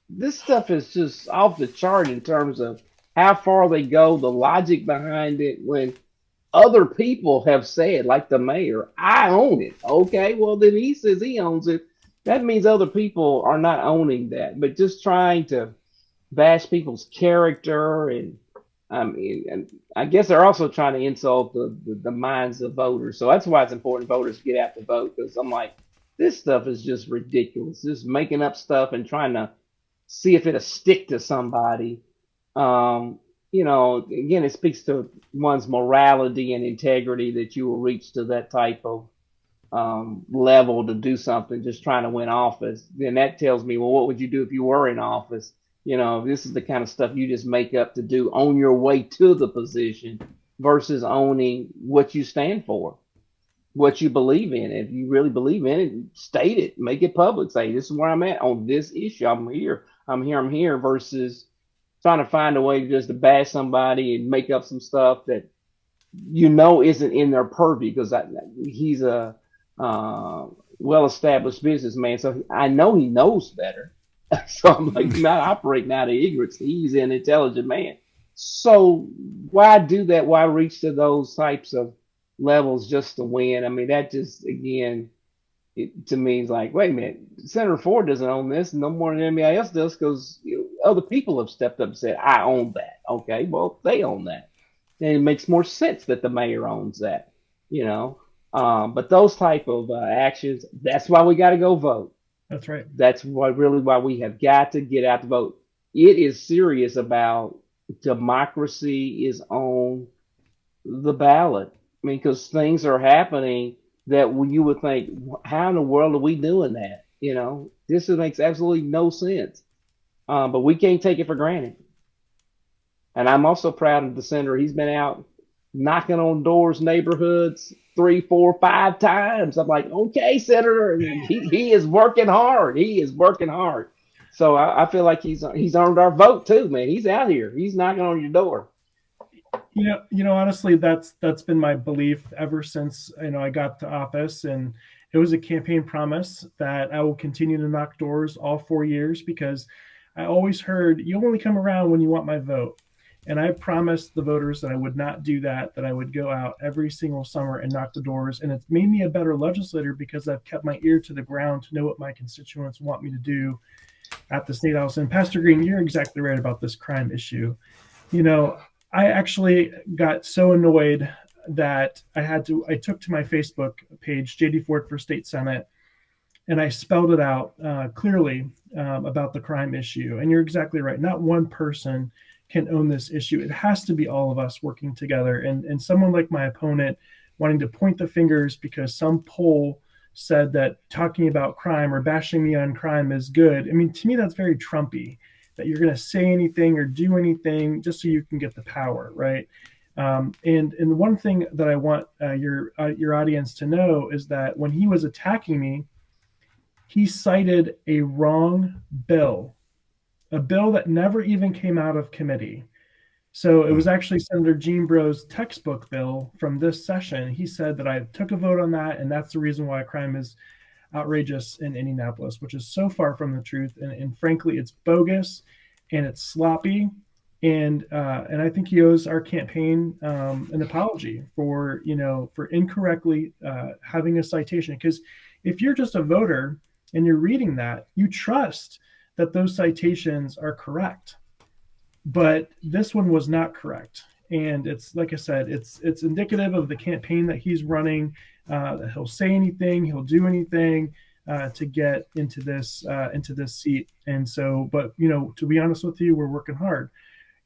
F: this stuff is just off the chart in terms of how far they go, the logic behind it, when other people have said, like the mayor, I own it. Okay, well, then he says he owns it. That means other people are not owning that, but just trying to bash people's character. And I guess they're also trying to insult the minds of voters. So that's why it's important voters get out to vote, because I'm like, this stuff is just ridiculous. Just making up stuff and trying to see if it'll stick to somebody. Again, it speaks to one's morality and integrity that you will reach to that type of level to do something, just trying to win office. Then that tells me, well, what would you do if you were in office? This is the kind of stuff you just make up to do on your way to the position versus owning what you stand for, what you believe in. If you really believe in it, state it, make it public. Say, this is where I'm at on this issue. I'm here, versus trying to find a way just to bash somebody and make up some stuff that isn't in their purview, because he's a well-established businessman, so I know he knows better. So I'm like, not operating out of ignorance. He's an intelligent man. So why do that? Why reach to those types of levels just to win? I mean, that just, again, to me is like, wait a minute, Senator Ford doesn't own this no more than anybody else does, because other people have stepped up and said, I own that. Okay, well, they own that. And it makes more sense that the mayor owns that, but those type of actions, that's why we got to go vote.
J: That's right.
F: That's why we have got to get out to vote. It is serious about democracy is on the ballot. I mean, because things are happening that you would think, how in the world are we doing that? This makes absolutely no sense. But we can't take it for granted. And I'm also proud of the senator. He's been out knocking on doors, neighborhoods 3, 4, 5 times. I'm like, okay, Senator, he is working hard. He is working hard. So I feel like he's earned our vote too, man. He's out here. He's knocking on your door.
J: Honestly, that's been my belief ever since I got to office, and It was a campaign promise that I will continue to knock doors all 4 years, because I always heard, you only come around when you want my vote. And I promised the voters that I would not do that, that I would go out every single summer and knock the doors. And it's made me a better legislator, because I've kept my ear to the ground to know what my constituents want me to do at the State House. And Pastor Green, you're exactly right about this crime issue. I actually got so annoyed that I took to my Facebook page, JD Ford for State Senate, and I spelled it out clearly about the crime issue. And you're exactly right. Not one person can own this issue. It has to be all of us working together. And someone like my opponent wanting to point the fingers because some poll said that talking about crime or bashing me on crime is good. I mean, to me, that's very Trumpy, that you're going to say anything or do anything just so you can get the power, right? And one thing that I want your audience to know is that when he was attacking me, he cited a wrong bill, a bill that never even came out of committee. So it was actually Senator Gene Bro's textbook bill from this session. He said that I took a vote on that, and that's the reason why crime is outrageous in Indianapolis, which is so far from the truth. And frankly, it's bogus and it's sloppy. And I think he owes our campaign an apology for incorrectly having a citation. Because if you're just a voter and you're reading that, you trust that those citations are correct. But this one was not correct. And it's, like I said, it's indicative of the campaign that he's running, that he'll say anything, he'll do anything to get into this seat. And so, but, to be honest with you, we're working hard.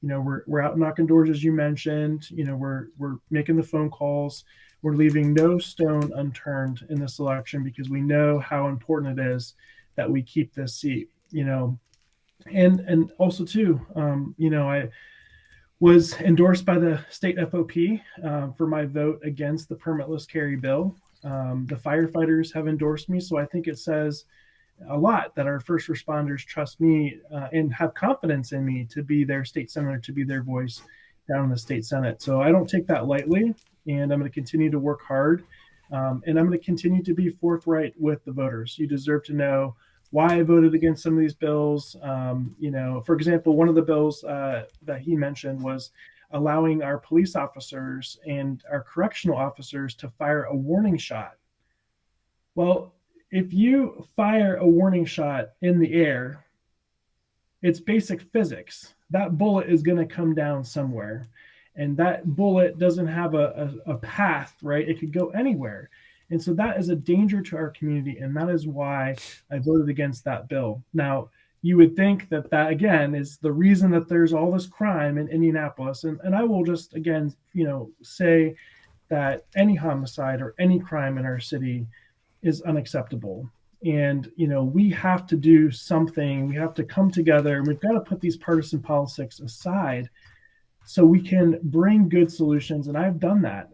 J: We're out knocking doors, as you mentioned. We're making the phone calls. We're leaving no stone unturned in this election, because we know how important it is that we keep this seat. And also too, I was endorsed by the state FOP for my vote against the permitless carry bill. The firefighters have endorsed me, so I think it says a lot that our first responders trust me and have confidence in me to be their state senator, to be their voice down in the state Senate. So I don't take that lightly, and I'm going to continue to work hard, and I'm going to continue to be forthright with the voters. You deserve to know why I voted against some of these bills. For example, one of the bills that he mentioned was allowing our police officers and our correctional officers to fire a warning shot. Well, if you fire a warning shot in the air, it's basic physics. That bullet is going to come down somewhere. And that bullet doesn't have a path, right? It could go anywhere. And so that is a danger to our community, and that is why I voted against that bill. Now, you would think that again, is the reason that there's all this crime in Indianapolis. And I will just, again, say that any homicide or any crime in our city is unacceptable. And, we have to do something. We have to come together, and we've got to put these partisan politics aside so we can bring good solutions. And I've done that.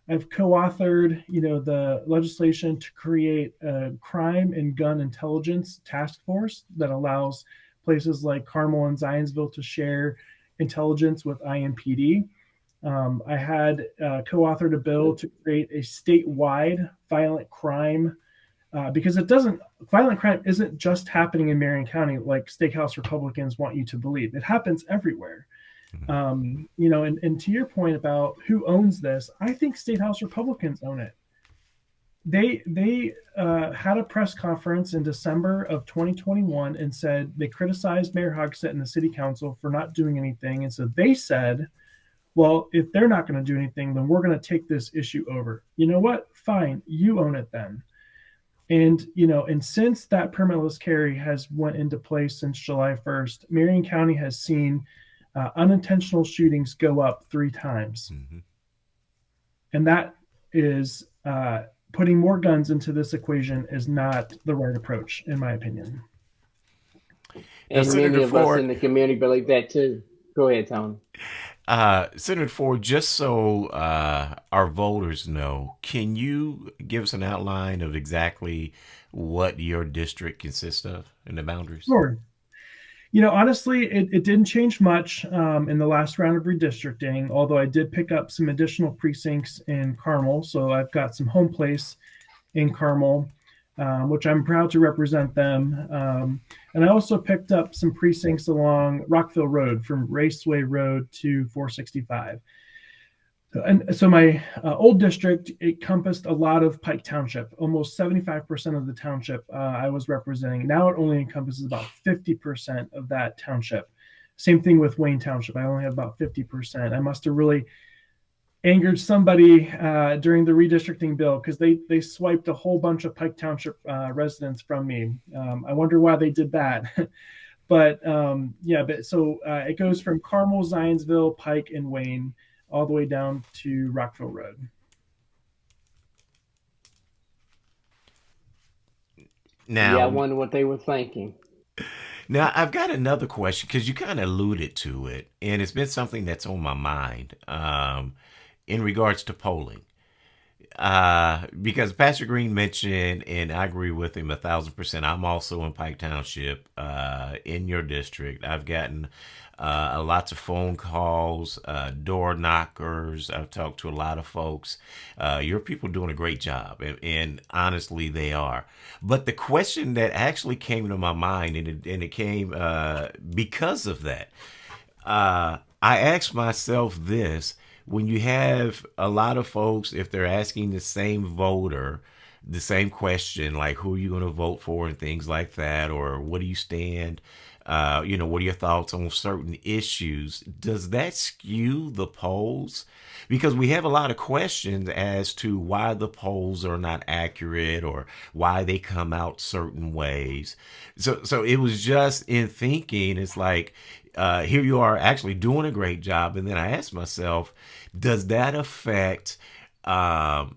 J: I've co-authored, the legislation to create a crime and gun intelligence task force that allows places like Carmel and Zionsville to share intelligence with IMPD. I had co-authored a bill to create a statewide violent crime, because violent crime isn't just happening in Marion County like Steakhouse Republicans want you to believe. It happens everywhere. And to your point about who owns this, I think State House Republicans own it. They had a press conference in December of 2021 and said they criticized Mayor Hogsett and the city council for not doing anything. And so they said, well, if they're not going to do anything, then we're going to take this issue over. You know what? Fine. You own it then. And, and since that permitless carry has went into place since July 1st, Marion County has seen unintentional shootings go up 3 times. Mm-hmm. And that is putting more guns into this equation is not the right approach, in my opinion.
F: And many of us in the community believe that too. Go ahead, Tony.
C: Senator Ford, just so our voters know, can you give us an outline of exactly what your district consists of and the boundaries?
J: Sure. Honestly, it didn't change much in the last round of redistricting, although I did pick up some additional precincts in Carmel. So I've got some home place in Carmel, which I'm proud to represent them. And I also picked up some precincts along Rockville Road from Raceway Road to 465. And so my old district encompassed a lot of Pike Township. Almost 75% of the township I was representing. Now it only encompasses about 50% of that township. Same thing with Wayne Township. I only have about 50%. I must have really angered somebody during the redistricting bill because they swiped a whole bunch of Pike Township residents from me. I wonder why they did that. But so it goes from Carmel, Zionsville, Pike, and Wayne all the way down to Rockville Road.
C: Now,
F: yeah, I wonder what they were thinking.
C: Now, I've got another question because you kind of alluded to it, and it's been something that's on my mind in regards to polling. Because Pastor Green mentioned, and I agree with him 1,000%. I'm also in Pike Township, in your district. I've gotten lots of phone calls, door knockers. I've talked to a lot of folks. Your people doing a great job, and honestly, they are. But the question that actually came to my mind, and it came because of that, I asked myself this. When you have a lot of folks, if they're asking the same voter the same question, like who are you going to vote for and things like that, or what do you stand, what are your thoughts on certain issues, does that skew the polls? Because we have a lot of questions as to why the polls are not accurate or why they come out certain ways. So it was just in thinking, it's like, here you are actually doing a great job. And then I asked myself, does that affect, now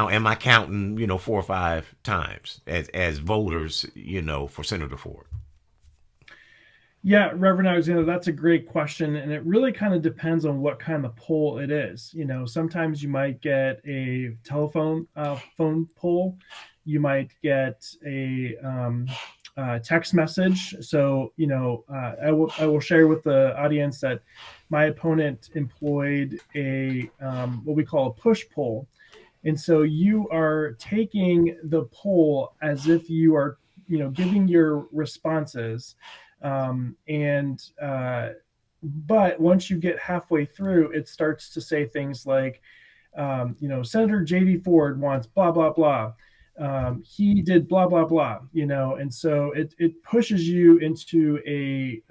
C: am I counting, 4 or 5 times as voters, for Senator Ford?
J: Yeah, Reverend Alexander, that's a great question. And it really kind of depends on what kind of poll it is. Sometimes you might get a telephone phone poll. You might get a text message. So, I will share with the audience that my opponent employed a what we call a push poll. And so you are taking the poll as if you are, giving your responses. But once you get halfway through, it starts to say things like, Senator J.D. Ford wants blah, blah, blah. He did blah, blah, blah, and so it pushes you into a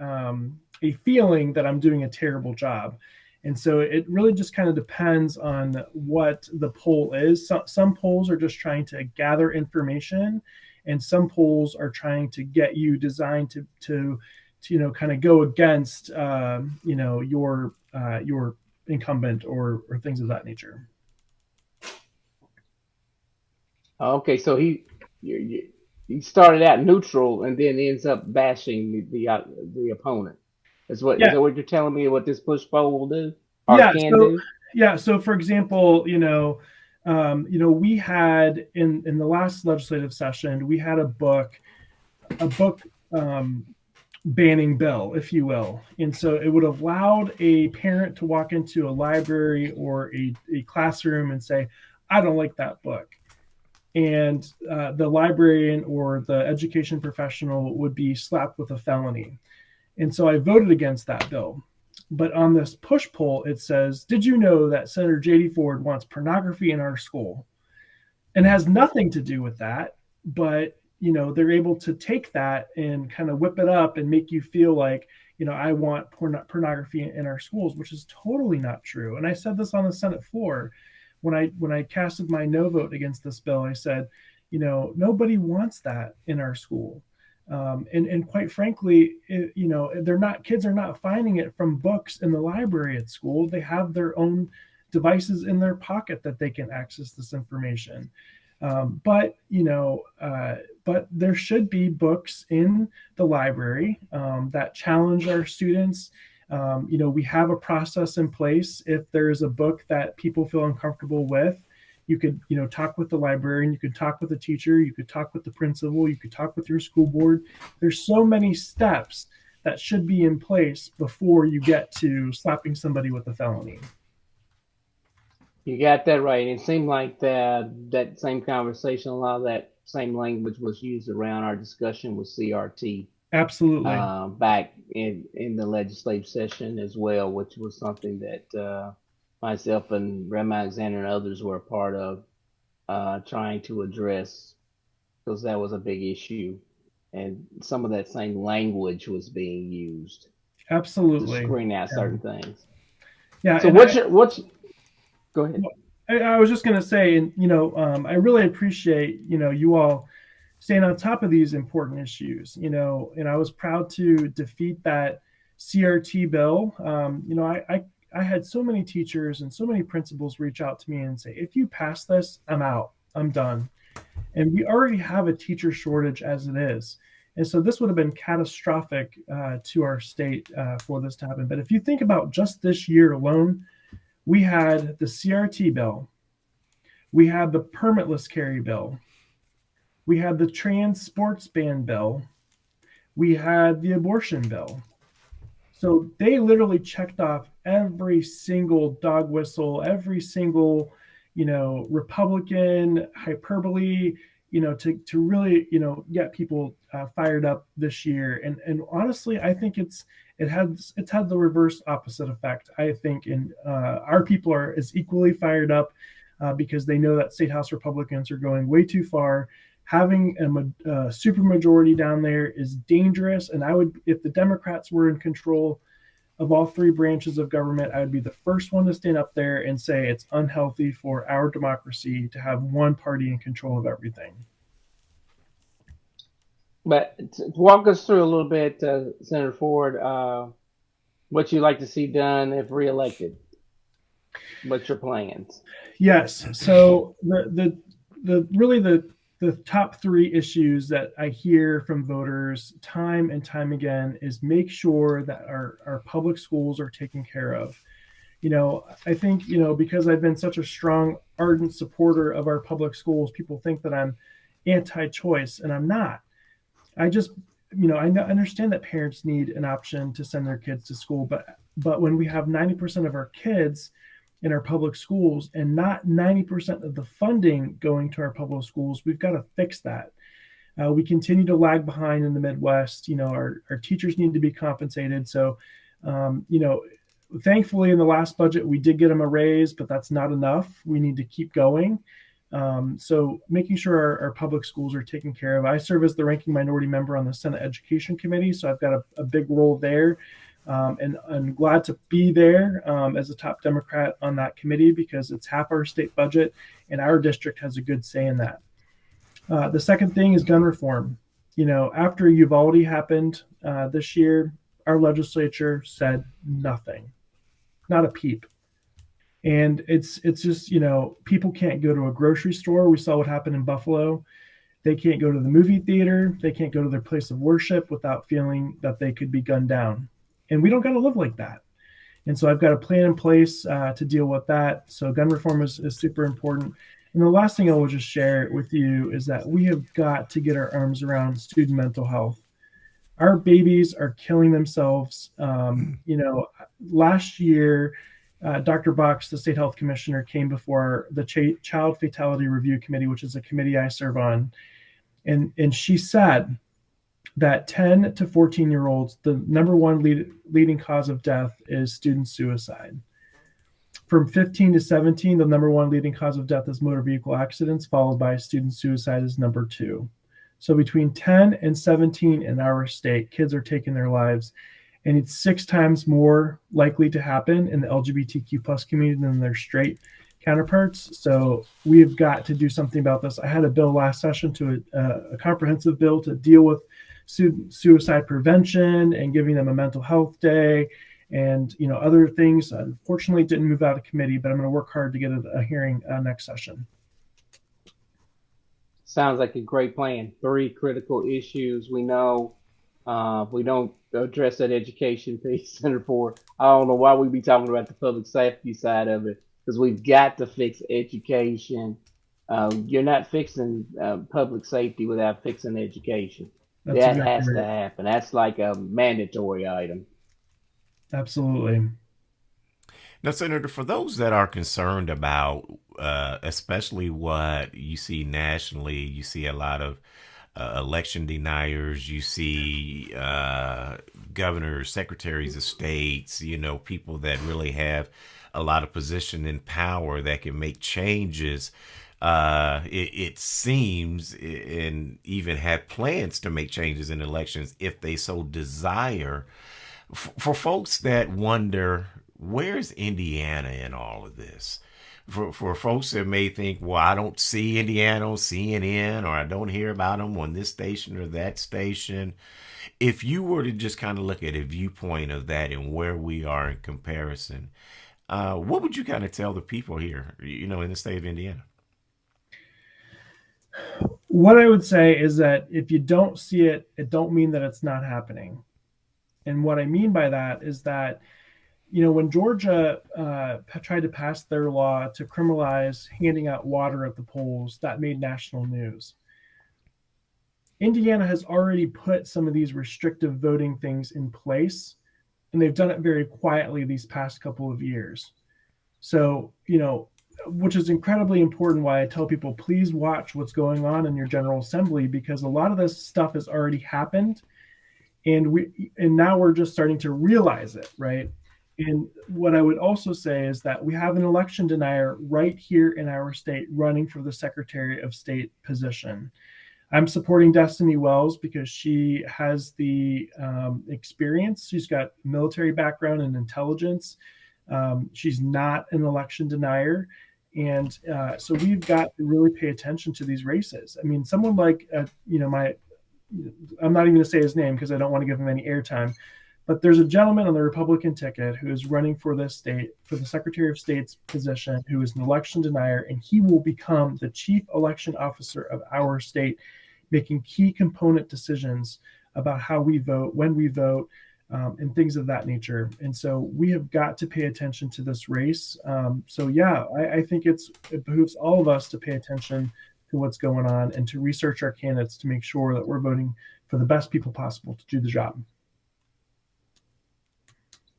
J: feeling that I'm doing a terrible job. And so it really just kind of depends on what the poll is. Some polls are just trying to gather information, and some polls are trying to get you designed to kind of go against your incumbent or things of that nature.
F: Okay, so he started out neutral and then ends up bashing the opponent. Is that what you're telling me? What this push poll will do or can do?
J: Yeah. So, for example, we had in the last legislative session, we had a book banning bill, if you will. And so it would have allowed a parent to walk into a library or a classroom and say, I don't like that book. And the librarian or the education professional would be slapped with a felony. And so I voted against that bill. But on this push poll, it says, did you know that Senator J.D. Ford wants pornography in our school? And it has nothing to do with that. But, they're able to take that and kind of whip it up and make you feel like, I want pornography in our schools, which is totally not true. And I said this on the Senate floor. When I casted my no vote against this bill, I said, nobody wants that in our school. And quite frankly, kids are not finding it from books in the library at school. They have their own devices in their pocket that they can access this information. But there should be books in the library that challenge our students. We have a process in place. If there is a book that people feel uncomfortable with, you could, talk with the librarian, you could talk with the teacher, you could talk with the principal, you could talk with your school board. There's so many steps that should be in place before you get to slapping somebody with a felony.
F: You got that right. It seemed like that same conversation, a lot of that same language was used around our discussion with CRT
J: Absolutely.
F: back in the legislative session as well, which was something that myself and Rem Alexander and others were a part of trying to address because that was a big issue, and some of that same language was being used to
J: Absolutely.
F: screen out certain things.
J: Yeah.
F: So
J: And
F: what's go ahead.
J: I was just going to say, and I really appreciate, you all staying on top of these important issues, and I was proud to defeat that CRT bill. I had so many teachers and so many principals reach out to me and say, if you pass this, I'm out, I'm done. And we already have a teacher shortage as it is. And so this would have been catastrophic to our state for this to happen. But if you think about just this year alone, we had the CRT bill, we had the permitless carry bill, we had the trans sports ban bill, we had the abortion bill. So they literally checked off every single dog whistle, every single, Republican hyperbole, to really, get people fired up this year. And honestly, I think it's had the reverse opposite effect. I think, and our people are as equally fired up because they know that state house Republicans are going way too far. Having a supermajority down there is dangerous. And if the Democrats were in control of all three branches of government, I would be the first one to stand up there and say it's unhealthy for our democracy to have one party in control of everything.
F: But walk us through a little bit, Senator Ford, what you'd like to see done if reelected. What's your plans?
J: Yes. So the top three issues that I hear from voters time and time again is make sure that our public schools are taken care of. I think, because I've been such a strong, ardent supporter of our public schools, people think that I'm anti-choice, and I'm not. I just, I understand that parents need an option to send their kids to school, but when we have 90% of our kids in our public schools and not 90% of the funding going to our public schools, we've got to fix that. We continue to lag behind in the Midwest. Our teachers need to be compensated. So, thankfully in the last budget, we did get them a raise, but that's not enough. We need to keep going. So making sure our public schools are taken care of. I serve as the ranking minority member on the Senate Education Committee, so I've got a big role there. And I'm glad to be there as a top Democrat on that committee because it's half our state budget and our district has a good say in that. The second thing is gun reform. After Uvalde happened this year, our legislature said nothing, not a peep. And it's just, people can't go to a grocery store. We saw what happened in Buffalo. They can't go to the movie theater. They can't go to their place of worship without feeling that they could be gunned down. And we don't got to live like that. And so I've got a plan in place to deal with that. So gun reform is super important. And the last thing I will just share with you is that we have got to get our arms around student mental health. Our babies are killing themselves. Last year, Dr. Box, the state health commissioner, came before the Child Fatality Review Committee, which is a committee I serve on. And she said that 10 to 14-year-olds, the number one leading cause of death is student suicide. From 15 to 17, the number one leading cause of death is motor vehicle accidents, followed by student suicide as number two. So between 10 and 17 in our state, kids are taking their lives. And it's 6 times more likely to happen in the LGBTQ plus community than their straight counterparts. So we've got to do something about this. I had a bill last session a comprehensive bill to deal with suicide prevention and giving them a mental health day and other things. Unfortunately, it didn't move out of committee, but I'm going to work hard to get a hearing next session.
F: Sounds like a great plan. 3 critical issues. We know if we don't address that education piece, Senator Ford, I don't know why we'd be talking about the public safety side of it, because we've got to fix education. You're not fixing public safety without fixing education. That has to happen. That's like a mandatory item.
J: Absolutely.
C: Now, Senator, for those that are concerned about, especially what you see nationally, you see a lot of election deniers, you see governors, secretaries of states, people that really have a lot of position in power that can make changes. It seems, and even have plans to make changes in elections if they so desire. For folks that wonder, where's Indiana in all of this? For folks that may think, well, I don't see Indiana on CNN, or I don't hear about them on this station or that station. If you were to just kind of look at a viewpoint of that and where we are in comparison, what would you kind of tell the people here, in the state of Indiana?
J: What I would say is that if you don't see it, it don't mean that it's not happening. And what I mean by that is that, when Georgia tried to pass their law to criminalize handing out water at the polls, that made national news. Indiana has already put some of these restrictive voting things in place, and they've done it very quietly these past couple of years. So, which is incredibly important, why I tell people, please watch what's going on in your General Assembly, because a lot of this stuff has already happened. And now we're just starting to realize it, right? And what I would also say is that we have an election denier right here in our state running for the Secretary of State position. I'm supporting Destiny Wells because she has the experience. She's got military background and intelligence. She's not an election denier. And so we've got to really pay attention to these races. I mean, someone like, I'm not even going to say his name because I don't want to give him any airtime, but there's a gentleman on the Republican ticket who is running for this state, for the Secretary of State's position, who is an election denier, and he will become the chief election officer of our state, making key component decisions about how we vote, when we vote, and things of that nature. And so we have got to pay attention to this race. I think it behooves all of us to pay attention to what's going on and to research our candidates to make sure that we're voting for the best people possible to do the job.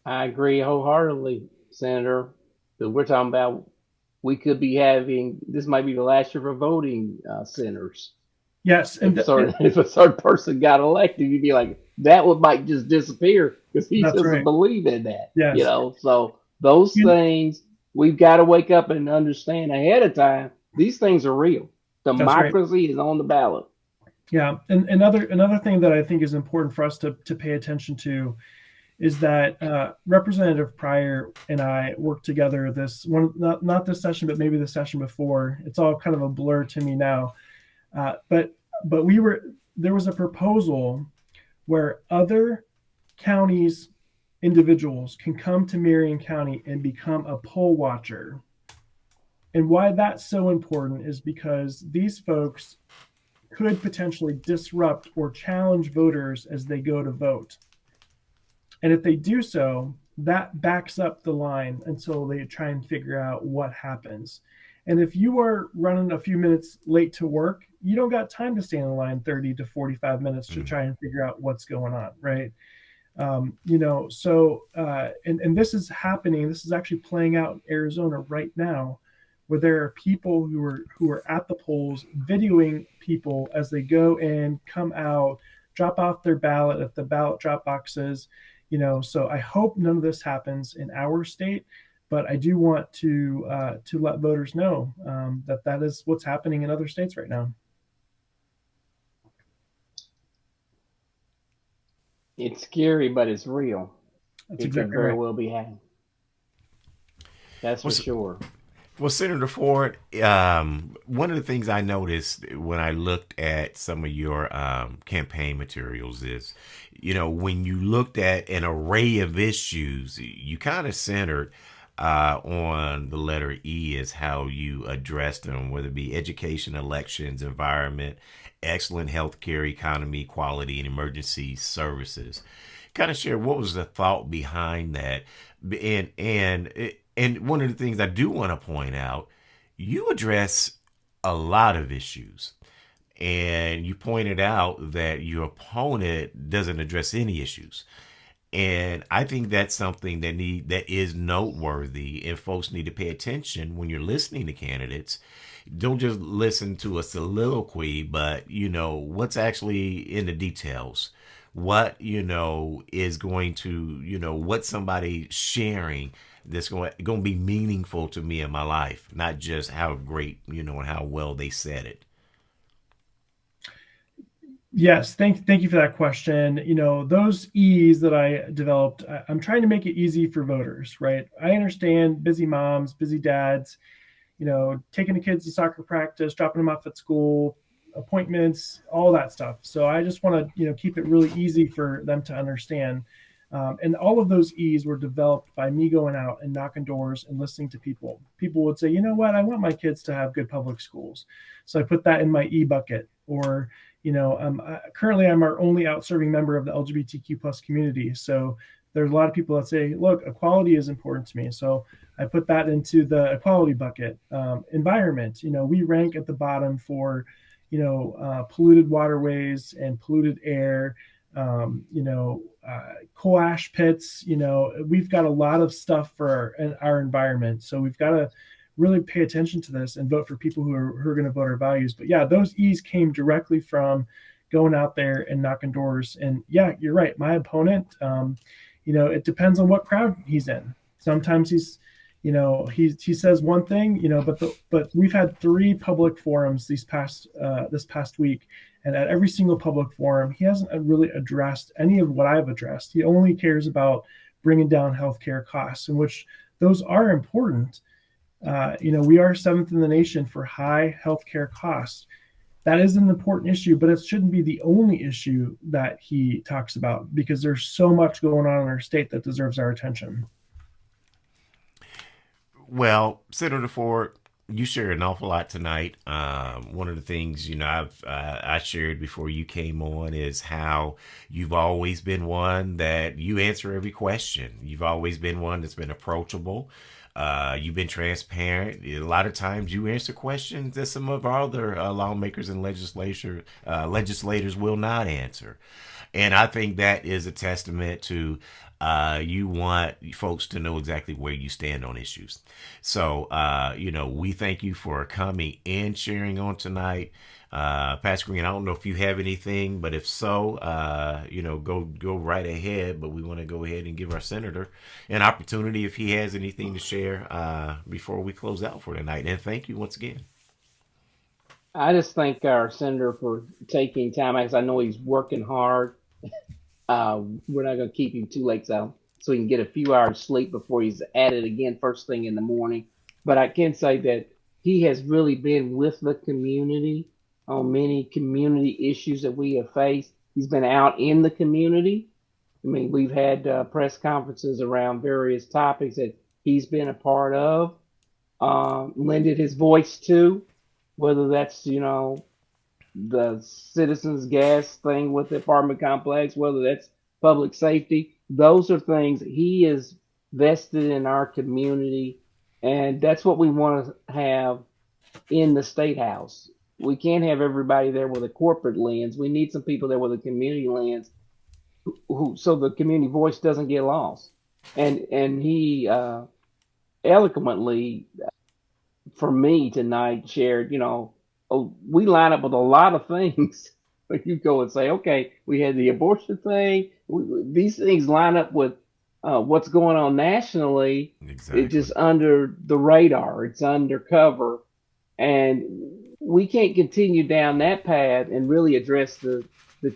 F: I agree wholeheartedly, Senator. That we're talking about, we could be having, this might be the last year for voting centers.
J: Yes,
F: and if a certain person got elected, you'd be like, that one might just disappear because he doesn't believe in that.
J: Yes.
F: So those things we've got to wake up and understand ahead of time. These things are real. Democracy is on the ballot.
J: Yeah, and another thing that I think is important for us to pay attention to is that Representative Pryor and I worked together this one, not this session, but maybe the session before. It's all kind of a blur to me now. But there was a proposal where other counties, individuals can come to Marion County and become a poll watcher. And why that's so important is because these folks could potentially disrupt or challenge voters as they go to vote. And if they do so, that backs up the line until they try and figure out what happens. And if you are running a few minutes late to work, you don't got time to stay in the line 30 to 45 minutes to try and figure out what's going on, right? And this is happening. This is actually playing out in Arizona right now, where there are people who are at the polls videoing people as they go and come out, drop off their ballot at the ballot drop boxes. So I hope none of this happens in our state, but I do want to let voters know that is what's happening in other states right now.
F: It's scary, but it's real.
J: That's
F: it
J: exactly
F: could very
J: right.
F: well be happening. That's for sure.
C: Well, Senator Ford, one of the things I noticed when I looked at some of your campaign materials is, when you looked at an array of issues, you kind of centered on the letter E as how you addressed them, whether it be education, elections, environment, excellent healthcare, economy, quality, and emergency services. Kind of share what was the thought behind that, and one of the things I do want to point out, you address a lot of issues, and you pointed out that your opponent doesn't address any issues. And I think that's something that is noteworthy, and folks need to pay attention when you're listening to candidates. Don't just listen to a soliloquy, but what's actually in the details. What is going to what somebody sharing that's going to be meaningful to me in my life, not just how great and how well they said it.
J: Yes, thank you for that question. Those E's that I developed, I'm trying to make it easy for voters, right? I understand busy moms, busy dads, taking the kids to soccer practice, dropping them off at school, appointments, all that stuff. So I just want to, keep it really easy for them to understand. And all of those E's were developed by me going out and knocking doors and listening to people. People would say, you know what, I want my kids to have good public schools. So I put that in my E bucket. Or, currently I'm our only out serving member of the LGBTQ plus community. So there's a lot of people that say, look, equality is important to me. So I put that into the equality bucket. Environment, we rank at the bottom for, polluted waterways and polluted air, coal ash pits. We've got a lot of stuff for our environment. So we've got to really pay attention to this and vote for people who are going to vote our values. But yeah, those E's came directly from going out there and knocking doors. And yeah, you're right. My opponent, it depends on what crowd he's in. Sometimes he says one thing, but we've had 3 public forums this past week, and at every single public forum, he hasn't really addressed any of what I've addressed. He only cares about bringing down healthcare costs, in which those are important. We are 7th in the nation for high healthcare costs. That is an important issue, but it shouldn't be the only issue that he talks about, because there's so much going on in our state that deserves our attention.
C: Well, Senator Ford, you shared an awful lot tonight. One of the things I shared before you came on is how you've always been one that you answer every question. You've always been one that's been approachable. You've been transparent. A lot of times you answer questions that some of our other lawmakers and legislators will not answer. And I think that is a testament to you want folks to know exactly where you stand on issues. So, we thank you for coming and sharing on tonight. Pastor Green, I don't know if you have anything, but if so, go right ahead. But we want to go ahead and give our senator an opportunity if he has anything to share before we close out for tonight. And thank you once again.
F: I just thank our senator for taking time, because I know he's working hard. We're not going to keep him too late, so he can get a few hours sleep before he's at it again first thing in the morning. But I can say that he has really been with the community on many community issues that we have faced. He's been out in the community. I mean, we've had press conferences around various topics that he's been a part of, lended his voice to, whether that's, the citizens gas thing with the apartment complex, whether that's public safety. Those are things he is vested in our community, and that's what we want to have in the state house. We can't have everybody there with a corporate lens. We need some people there with a community lens, so the community voice doesn't get lost. And he eloquently, for me tonight, shared, we line up with a lot of things. You go and say, okay, we had the abortion thing. These things line up with what's going on nationally.
C: Exactly.
F: It's just under the radar. It's undercover. And we can't continue down that path and really address the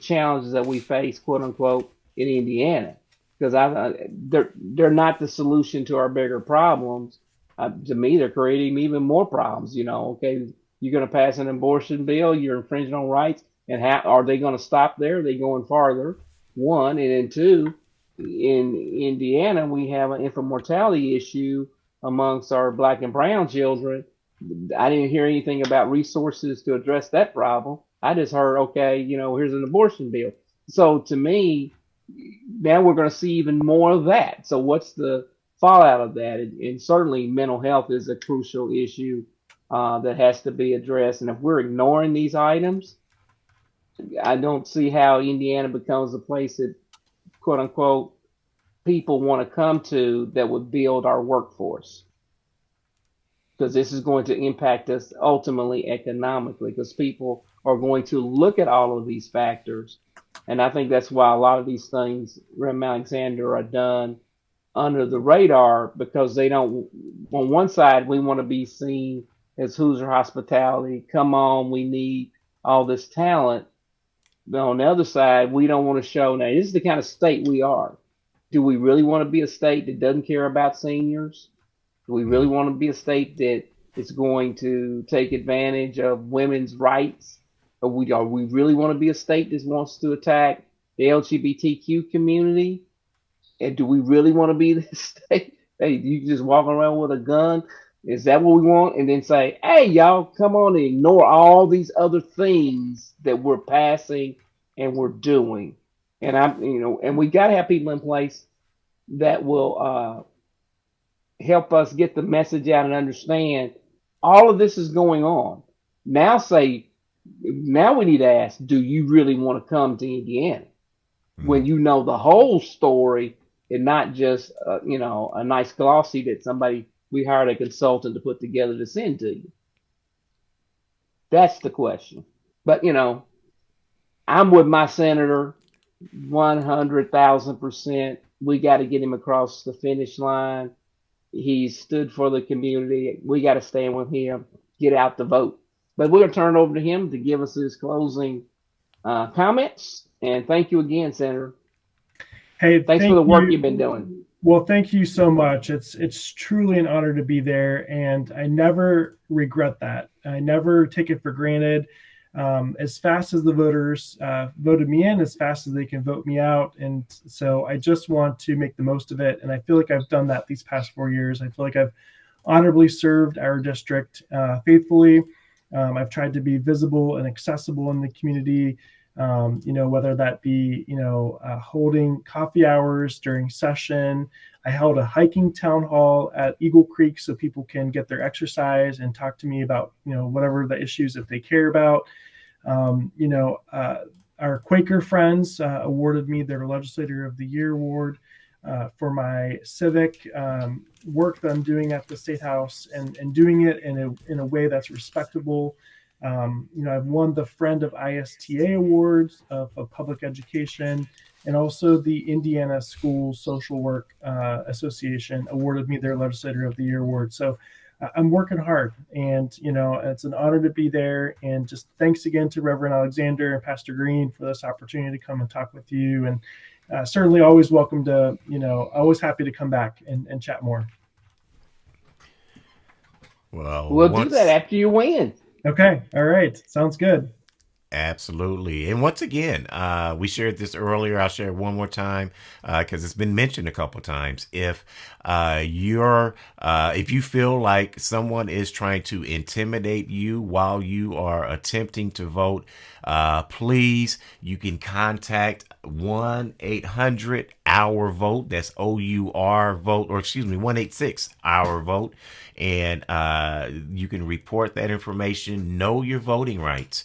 F: challenges that we face, quote unquote, in Indiana. Because they're not the solution to our bigger problems. To me, they're creating even more problems. Okay, you're going to pass an abortion bill, you're infringing on rights, and how are they going to stop there? Are they going farther? One, and then two, in Indiana, we have an infant mortality issue amongst our Black and brown children. I didn't hear anything about resources to address that problem. I just heard, okay, here's an abortion bill. So to me, now we're going to see even more of that. So what's the fallout of that? And certainly mental health is a crucial issue that has to be addressed. And if we're ignoring these items, I don't see how Indiana becomes a place that, quote unquote, people want to come to that would build our workforce. Because this is going to impact us ultimately economically, because people are going to look at all of these factors. And I think that's why a lot of these things, Rem Alexander, are done under the radar, because they don't, on one side, we want to be seen as Hoosier hospitality. Come on, we need all this talent. But on the other side, we don't want to show, now, this is the kind of state we are. Do we really want to be a state that doesn't care about seniors? Do we really want to be a state that is going to take advantage of women's rights? Or we really want to be a state that wants to attack the LGBTQ community? And do we really want to be this state? Hey, you just walking around with a gun? Is that what we want? And then say, hey, y'all, come on and ignore all these other things that we're passing and we're doing. And and we got to have people in place that will help us get the message out and understand all of this is going on. Now we need to ask, do you really want to come to Indiana? When you know the whole story and not just, a nice glossy that we hired a consultant to put together to send to you. That's the question. But, I'm with my senator 100,000%. We got to get him across the finish line. He stood for the community. We got to stand with him, get out the vote. But we're going to turn it over to him to give us his closing comments. And thank you again, Senator.
J: Hey,
F: thanks for the work you've been doing.
J: Well, thank you so much. It's truly an honor to be there, and I never regret that. I never take it for granted. As fast as the voters voted me in, as fast as they can vote me out. And so I just want to make the most of it. And I feel like I've done that these past 4 years. I feel like I've honorably served our district faithfully. I've tried to be visible and accessible in the community, whether that be, holding coffee hours during session. I held a hiking town hall at Eagle Creek so people can get their exercise and talk to me about, whatever the issues that they care about. Our Quaker friends awarded me their Legislator of the Year award for my civic work that I'm doing at the State House and doing it in a way that's respectable. I've won the Friend of ISTA Awards of public education, and also the Indiana School Social Work Association awarded me their Legislator of the Year award. So I'm working hard, and it's an honor to be there. And just thanks again to Reverend Alexander and Pastor Green for this opportunity to come and talk with you. And certainly always welcome to, always happy to come back and chat more.
C: Well,
F: we'll do that after you win.
J: Okay. All right. Sounds good.
C: Absolutely. And once again, we shared this earlier. I'll share it one more time because it's been mentioned a couple of times. If you feel like someone is trying to intimidate you while you are attempting to vote, please, you can contact 1-800-OUR-VOTE. That's OUR vote, or excuse me, 1-866-OUR-VOTE. And you can report that information. Know your voting rights.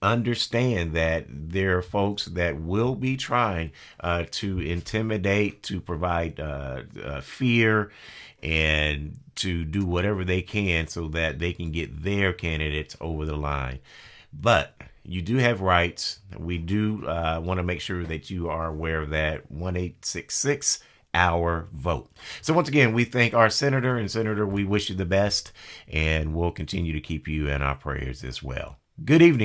C: Understand that there are folks that will be trying to intimidate, to provide fear, and to do whatever they can so that they can get their candidates over the line. But you do have rights. We do want to make sure that you are aware of that. 1-866-OUR-VOTE. So once again, we thank our senator, and Senator, we wish you the best, and we'll continue to keep you in our prayers as well. Good evening.